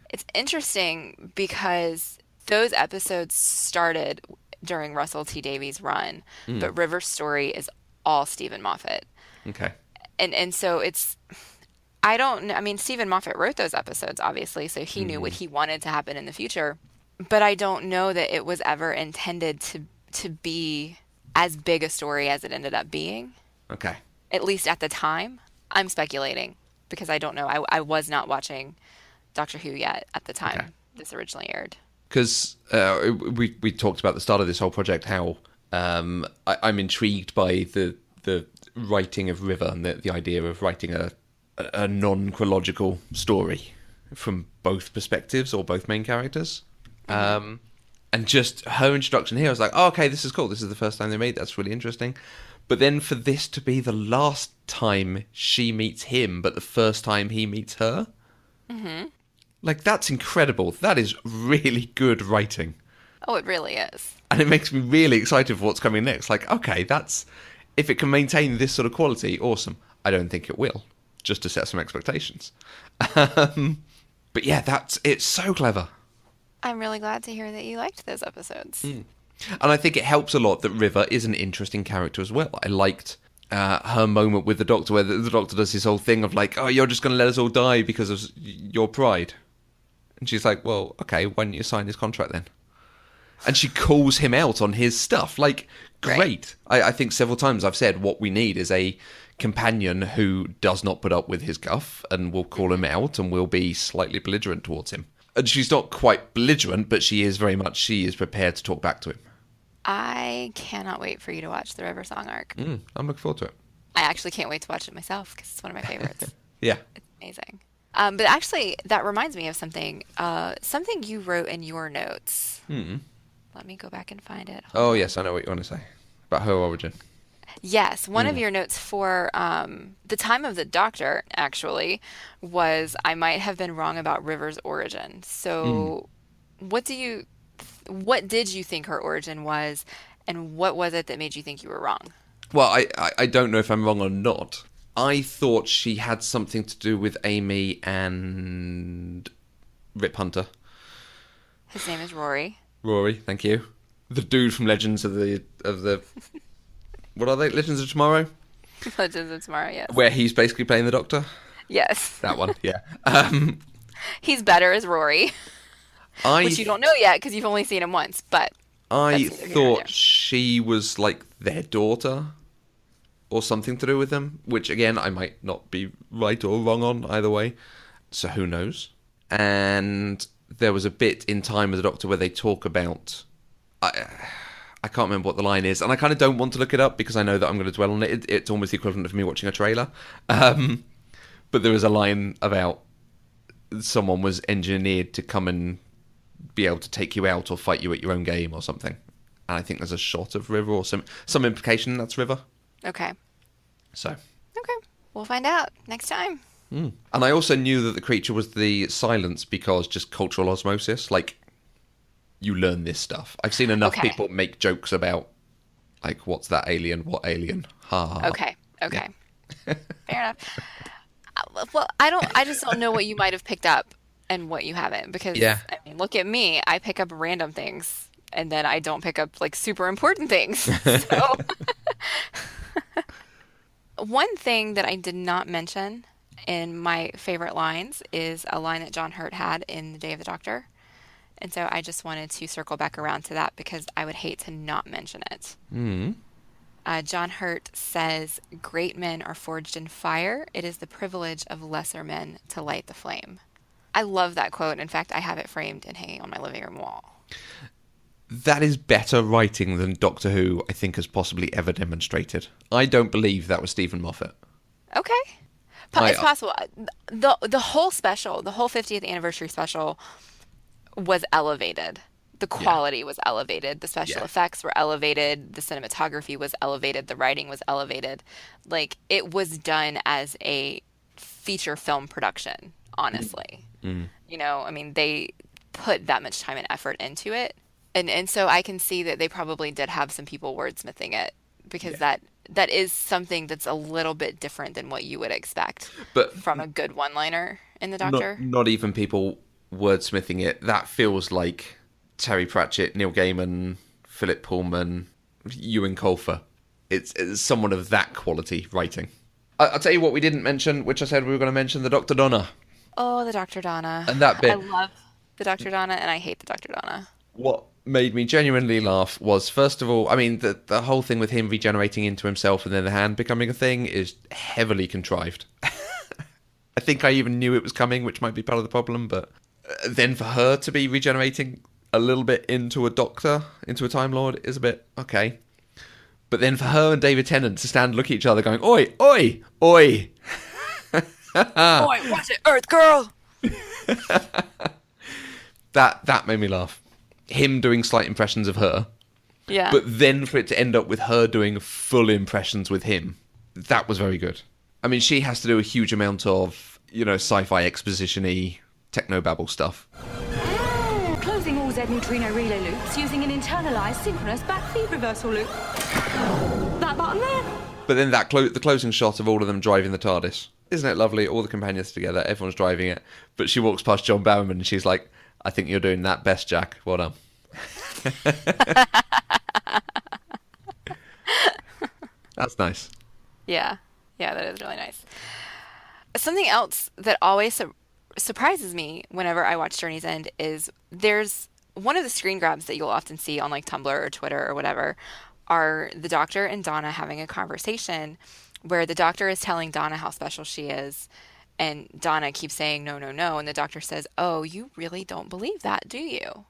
It's interesting because those episodes started during Russell T Davies' run, but River's story is all Stephen Moffat. Okay. And so it's... I don't know. I mean, Stephen Moffat wrote those episodes, obviously, so he knew what he wanted to happen in the future. But I don't know that it was ever intended to be as big a story as it ended up being. Okay. At least at the time. I'm speculating because I don't know. I was not watching Doctor Who yet at the time this originally aired. Because we talked about the start of this whole project how I'm intrigued by the writing of River and the idea of writing a non-chronological story from both perspectives or both main characters. And just her introduction here, I was like, oh, okay, this is cool. This is the first time they made that's really interesting. But then for this to be the last time she meets him, but the first time he meets her, like, that's incredible. That is really good writing. Oh, it really is. And it makes me really excited for what's coming next. Like, okay, that's... If it can maintain this sort of quality, awesome. I don't think it will. Just to set some expectations. But yeah, it's so clever. I'm really glad to hear that you liked those episodes. And I think it helps a lot that River is an interesting character as well. I liked her moment with the Doctor, where the Doctor does this whole thing of like, oh, you're just going to let us all die because of your pride. And she's like, well, okay, why don't you sign his contract then? And she calls him out on his stuff. Like, great. I think several times I've said what we need is a companion who does not put up with his guff and will call him out and will be slightly belligerent towards him. And she's not quite belligerent, but she is prepared to talk back to him. I cannot wait for you to watch the River Song arc. I'm looking forward to it. I actually can't wait to watch it myself because it's one of my favorites. Yeah. It's amazing. But actually, that reminds me of something. Something you wrote in your notes. Let me go back and find it. Hold on. Yes, I know what you want to say. About her origin. Yes, one of your notes for the time of the Doctor, actually, was I might have been wrong about River's origin. So what did you think her origin was, and what was it that made you think you were wrong? Well, I don't know if I'm wrong or not. I thought she had something to do with Amy and Rip Hunter. His name is Rory. Rory, thank you. The dude from Legends of the what are they? Legends of Tomorrow? Legends of Tomorrow, yes. Where he's basically playing the Doctor? Yes. That one, yeah. He's better as Rory. Which you don't know yet because you've only seen him once, but... I thought she was like their daughter or something to do with them, which again, I might not be right or wrong on either way. So who knows? And there was a bit in Time with the Doctor where they talk about... I can't remember what the line is, and I kind of don't want to look it up because I know that I'm going to dwell on it. It's almost the equivalent of me watching a trailer. But there was a line about someone was engineered to come and be able to take you out or fight you at your own game or something. And I think there's a shot of River or some implication that's River. Okay. So. Okay. We'll find out next time. And I also knew that the creature was the Silence because just cultural osmosis, like... You learn this stuff. I've seen enough people make jokes about, like, what's that alien? What alien? Ha ha. Okay. Yeah. Fair enough. Well, I just don't know what you might have picked up and what you haven't because, I mean, look at me. I pick up random things and then I don't pick up, like, super important things. So, one thing that I did not mention in my favorite lines is a line that John Hurt had in The Day of the Doctor. And so I just wanted to circle back around to that because I would hate to not mention it. John Hurt says, "Great men are forged in fire. It is the privilege of lesser men to light the flame." I love that quote. In fact, I have it framed and hanging on my living room wall. That is better writing than Doctor Who, I think, has possibly ever demonstrated. I don't believe that was Stephen Moffat. Okay. It's possible. The whole special, the whole 50th anniversary special... was elevated. The quality was elevated. The special Yeah. effects were elevated. The cinematography was elevated. The writing was elevated. Like, it was done as a feature film production, honestly. You know, I mean, they put that much time and effort into it. And so I can see that they probably did have some people wordsmithing it, because that is something that's a little bit different than what you would expect But from a good one-liner in the not Doctor. not even people wordsmithing it. That feels like Terry Pratchett, Neil Gaiman, Philip Pullman, Ewan Colfer. It's someone of that quality writing. I'll tell you what we didn't mention, which I said we were going to mention, the Dr. Donna. Oh, the Dr. Donna. And that bit. I love the Dr. Donna, and I hate the Dr. Donna. What made me genuinely laugh was, first of all, I mean, the whole thing with him regenerating into himself and then the hand becoming a thing is heavily contrived. I think I even knew it was coming, which might be part of the problem, but then for her to be regenerating a little bit into a Doctor, into a Time Lord, is a bit, okay. But then for her and David Tennant to stand and look at each other going, oi, oi, oi. Oi, watch it, Earth Girl! That made me laugh. Him doing slight impressions of her. Yeah. But then for it to end up with her doing full impressions with him, that was very good. I mean, she has to do a huge amount of, sci-fi exposition-y, technobabble stuff. Closing all Z neutrino relay loops using an internalized synchronous backfeed reversal loop. That button there. But then the closing shot of all of them driving the TARDIS. Isn't it lovely? All the companions together, everyone's driving it. But she walks past John Barrowman and she's like, I think you're doing that best, Jack. Well done. That's nice. Yeah. Yeah, that is really nice. Something else that always surprises me whenever I watch Journey's End is there's one of the screen grabs that you'll often see on like Tumblr or Twitter or whatever are the Doctor and Donna having a conversation where the Doctor is telling Donna how special she is, and Donna keeps saying no, no, no, and the Doctor says, oh, you really don't believe that, do you?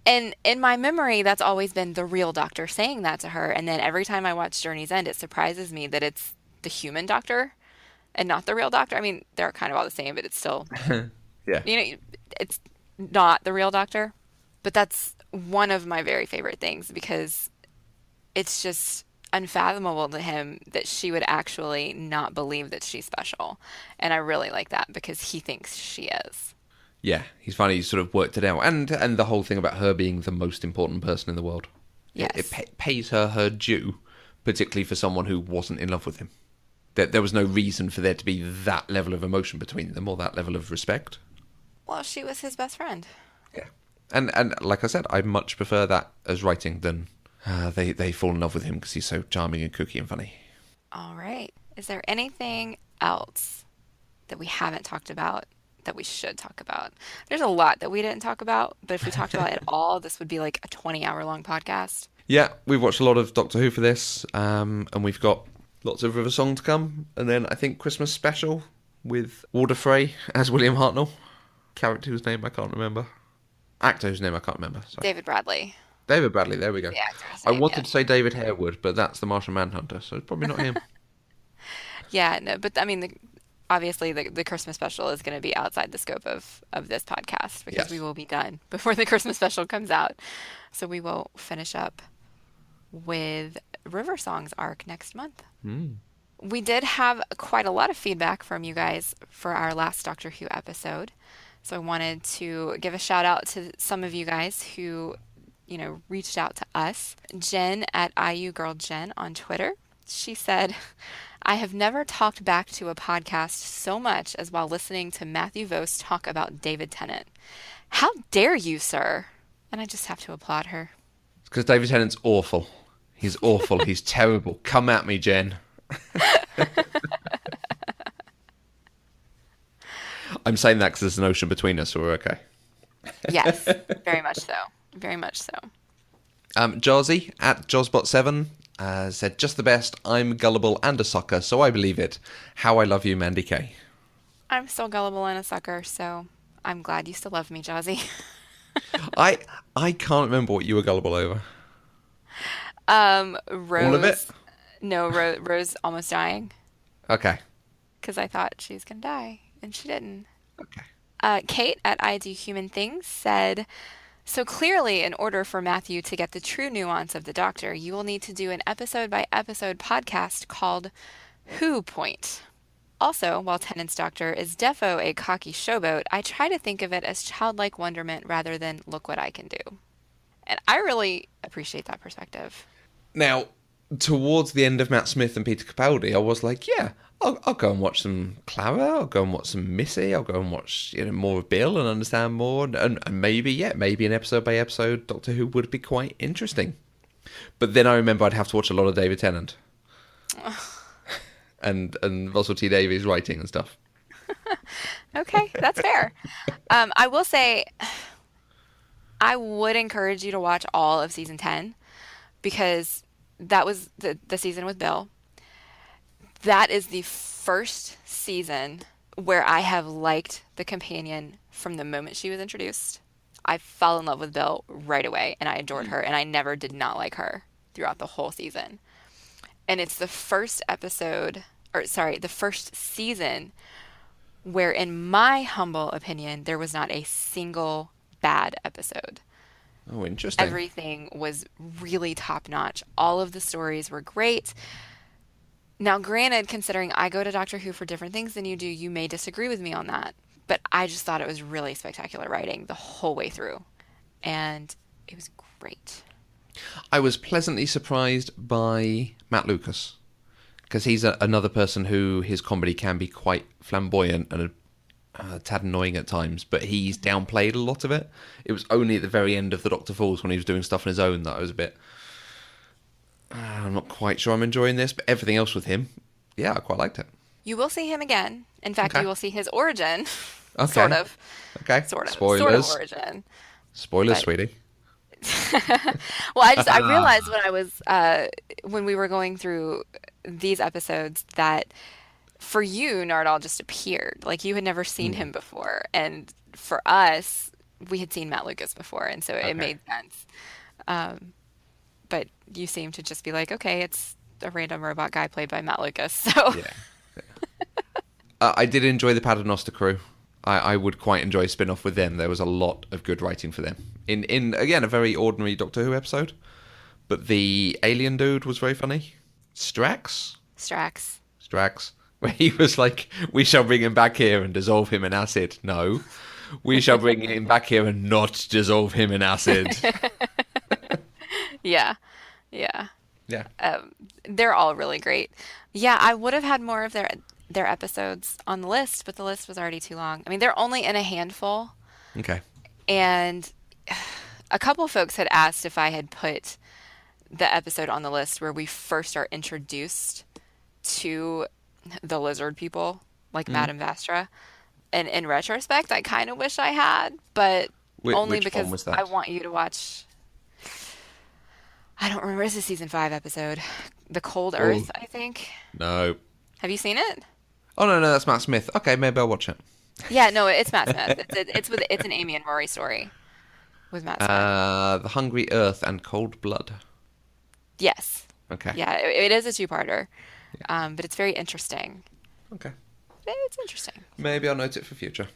And in my memory, that's always been the real Doctor saying that to her, and then every time I watch Journey's End, it surprises me that it's the human Doctor and not the real Doctor. I mean, they're kind of all the same, but it's still, yeah, it's not the real Doctor. But that's one of my very favorite things because it's just unfathomable to him that she would actually not believe that she's special. And I really like that because he thinks she is. Yeah, he's finally sort of worked it out. And the whole thing about her being the most important person in the world. Yes. It pays her due, particularly for someone who wasn't in love with him. There was no reason for there to be that level of emotion between them or that level of respect. Well, she was his best friend. Yeah. And like I said, I much prefer that as writing than they fall in love with him because he's so charming and kooky and funny. All right. Is there anything else that we haven't talked about that we should talk about? There's a lot that we didn't talk about, but if we talked about it all, this would be like a 20-hour-long podcast. Yeah, we've watched a lot of Doctor Who for this, and we've got lots of River Song to come, and then I think Christmas special with Walder Frey as William Hartnell. Character whose name I can't remember. Actor whose name I can't remember. Sorry. David Bradley. David Bradley, there we go. Yeah, I wanted to say David Harewood, but that's the Martian Manhunter, so it's probably not him. Yeah, no, but I mean, obviously the Christmas special is going to be outside the scope of this podcast because Yes. we will be done before the Christmas special comes out. So we will finish up with River Song's arc next month. We did have quite a lot of feedback from you guys for our last Doctor Who episode. So I wanted to give a shout out to some of you guys who, reached out to us. Jen at IUGirlJen on Twitter. She said, I have never talked back to a podcast so much as while listening to Matthew Vose talk about David Tennant. How dare you, sir? And I just have to applaud her. It's because David Tennant's awful. He's awful. He's terrible. Come at me, Jen. I'm saying that because there's an ocean between us, so we're okay. Yes, very much so. Very much so. Jazzy at Josbot7 said, just the best. I'm gullible and a sucker, so I believe it. How I love you, Mandy K. I'm still gullible and a sucker, so I'm glad you still love me, Jazzy. I can't remember what you were gullible over. Rose. All of it? No, Rose almost dying. Okay. Because I thought she was going to die, and she didn't. Okay. Kate at I Do Human Things said, So clearly, in order for Matthew to get the true nuance of the Doctor, you will need to do an episode-by-episode podcast called Who Point. Also, while Tennant's Doctor is defo a cocky showboat, I try to think of it as childlike wonderment rather than look what I can do. And I really appreciate that perspective. Now, towards the end of Matt Smith and Peter Capaldi, I was like, yeah, I'll go and watch some Clara, I'll go and watch some Missy, I'll go and watch more of Bill and understand more, and maybe an episode-by-episode Doctor Who would be quite interesting. But then I remember I'd have to watch a lot of David Tennant. and Russell T Davies writing and stuff. Okay, that's fair. I will say, I would encourage you to watch all of season 10 because that was the season with Bill. That is the first season where I have liked the companion from the moment she was introduced. I fell in love with Bill right away, and I adored her, and I never did not like her throughout the whole season. And it's the first season where, in my humble opinion, there was not a single bad episode. Oh, interesting. Everything was really top-notch. All of the stories were great. Now, granted, considering I go to Doctor Who for different things than you do, you may disagree with me on that. But I just thought it was really spectacular writing the whole way through. And it was great. I was pleasantly surprised by Matt Lucas. Because he's another person who his comedy can be quite flamboyant and a tad annoying at times, but he's downplayed a lot of it. It was only at the very end of The Doctor Falls when he was doing stuff on his own that I was a bit... I'm not quite sure I'm enjoying this, but everything else with him, yeah, I quite liked it. You will see him again. In fact, you will see his origin. Okay. Sort of. Okay. Sort of. Spoilers. Sort of origin. Spoilers, sweetie. Well, I realized when we were going through these episodes that for you, Nardal just appeared. Like, you had never seen him before. And for us, we had seen Matt Lucas before, and so it made sense. But you seem to just be like, okay, it's a random robot guy played by Matt Lucas. So Yeah. I did enjoy the Paternoster crew. I would quite enjoy a spin-off with them. There was a lot of good writing for them. In again, a very ordinary Doctor Who episode. But the alien dude was very funny. Strax. Where he was like, we shall bring him back here and dissolve him in acid. No. We shall bring him back here and not dissolve him in acid. Yeah. They're all really great. Yeah, I would have had more of their episodes on the list, but the list was already too long. I mean, they're only in a handful. Okay. And a couple folks had asked if I had put the episode on the list where we first are introduced to the lizard people, like Madame Vastra. And in retrospect, I kind of wish I had, but only which because one was that? I want you to watch... I don't remember. It's a season 5 episode. The Cold Earth, I think. No. Have you seen it? Oh, no, that's Matt Smith. Okay, maybe I'll watch it. Yeah, no, it's Matt Smith. It's an Amy and Rory story with Matt Smith. The Hungry Earth and Cold Blood. Yes. Okay. Yeah, it is a two-parter, but it's very interesting. Okay. It's interesting. Maybe I'll note it for future.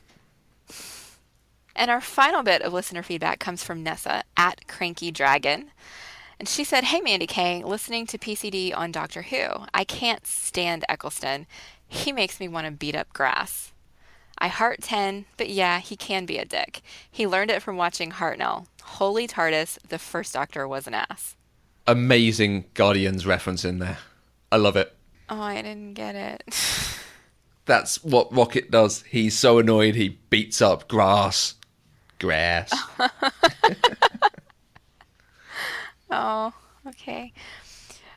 And our final bit of listener feedback comes from Nessa at Cranky Dragon. And she said, hey, Mandy K, listening to PCD on Doctor Who. I can't stand Eccleston. He makes me want to beat up grass. I heart 10, but yeah, he can be a dick. He learned it from watching Hartnell. Holy TARDIS, the first Doctor was an ass. Amazing Guardians reference in there. I love it. Oh, I didn't get it. That's what Rocket does. He's so annoyed he beats up grass. Oh, okay.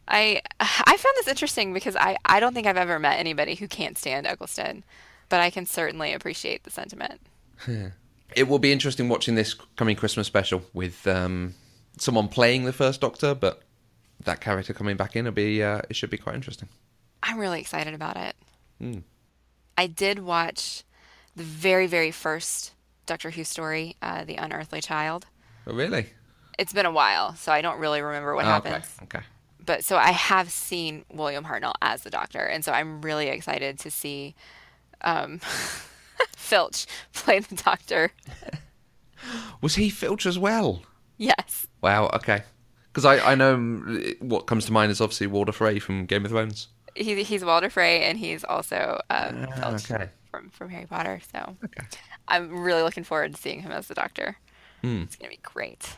I found this interesting because I don't think I've ever met anybody who can't stand Eccleston, but I can certainly appreciate the sentiment. It will be interesting watching this coming Christmas special with someone playing the first Doctor, but that character coming back in, it should be quite interesting. I'm really excited about it. I did watch the very, very first Doctor Who story, The Unearthly Child. Oh, really? It's been a while, so I don't really remember what happens. Okay. But so I have seen William Hartnell as the Doctor, and so I'm really excited to see Filch play the Doctor. Was he Filch as well? Yes. Wow, okay. Because I know what comes to mind is obviously Walder Frey from Game of Thrones. He's Walder Frey, and he's also Filch Okay. from Harry Potter. So I'm really looking forward to seeing him as the Doctor. It's going to be great.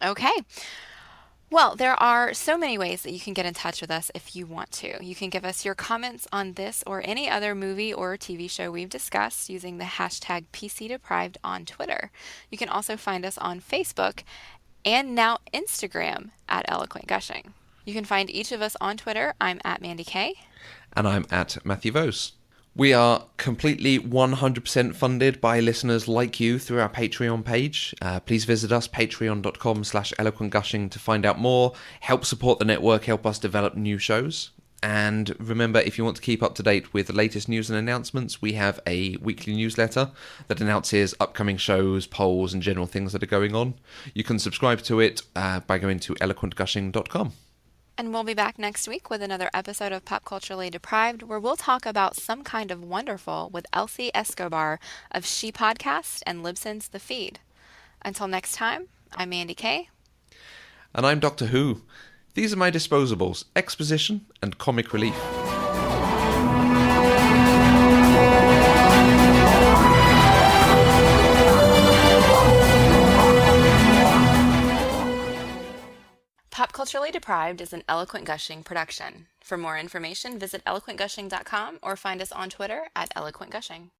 Okay. Well, there are so many ways that you can get in touch with us if you want to. You can give us your comments on this or any other movie or TV show we've discussed using the hashtag PCDeprived on Twitter. You can also find us on Facebook and now Instagram at Eloquent Gushing. You can find each of us on Twitter. I'm at Mandi K. And I'm at Matthew Vose. We are completely 100% funded by listeners like you through our Patreon page. Please visit us, patreon.com/eloquentgushing, to find out more, help support the network, help us develop new shows. And remember, if you want to keep up to date with the latest news and announcements, we have a weekly newsletter that announces upcoming shows, polls, and general things that are going on. You can subscribe to it by going to eloquentgushing.com. And we'll be back next week with another episode of Pop Culturally Deprived, where we'll talk about Some Kind of Wonderful with Elsie Escobar of She Podcast and Libsyn's The Feed. Until next time, I'm Mandi K. And I'm Doctor Who. These are my disposables, exposition and comic relief. Pop Culturally Deprived is an Eloquent Gushing production. For more information, visit eloquentgushing.com or find us on Twitter at Eloquent Gushing.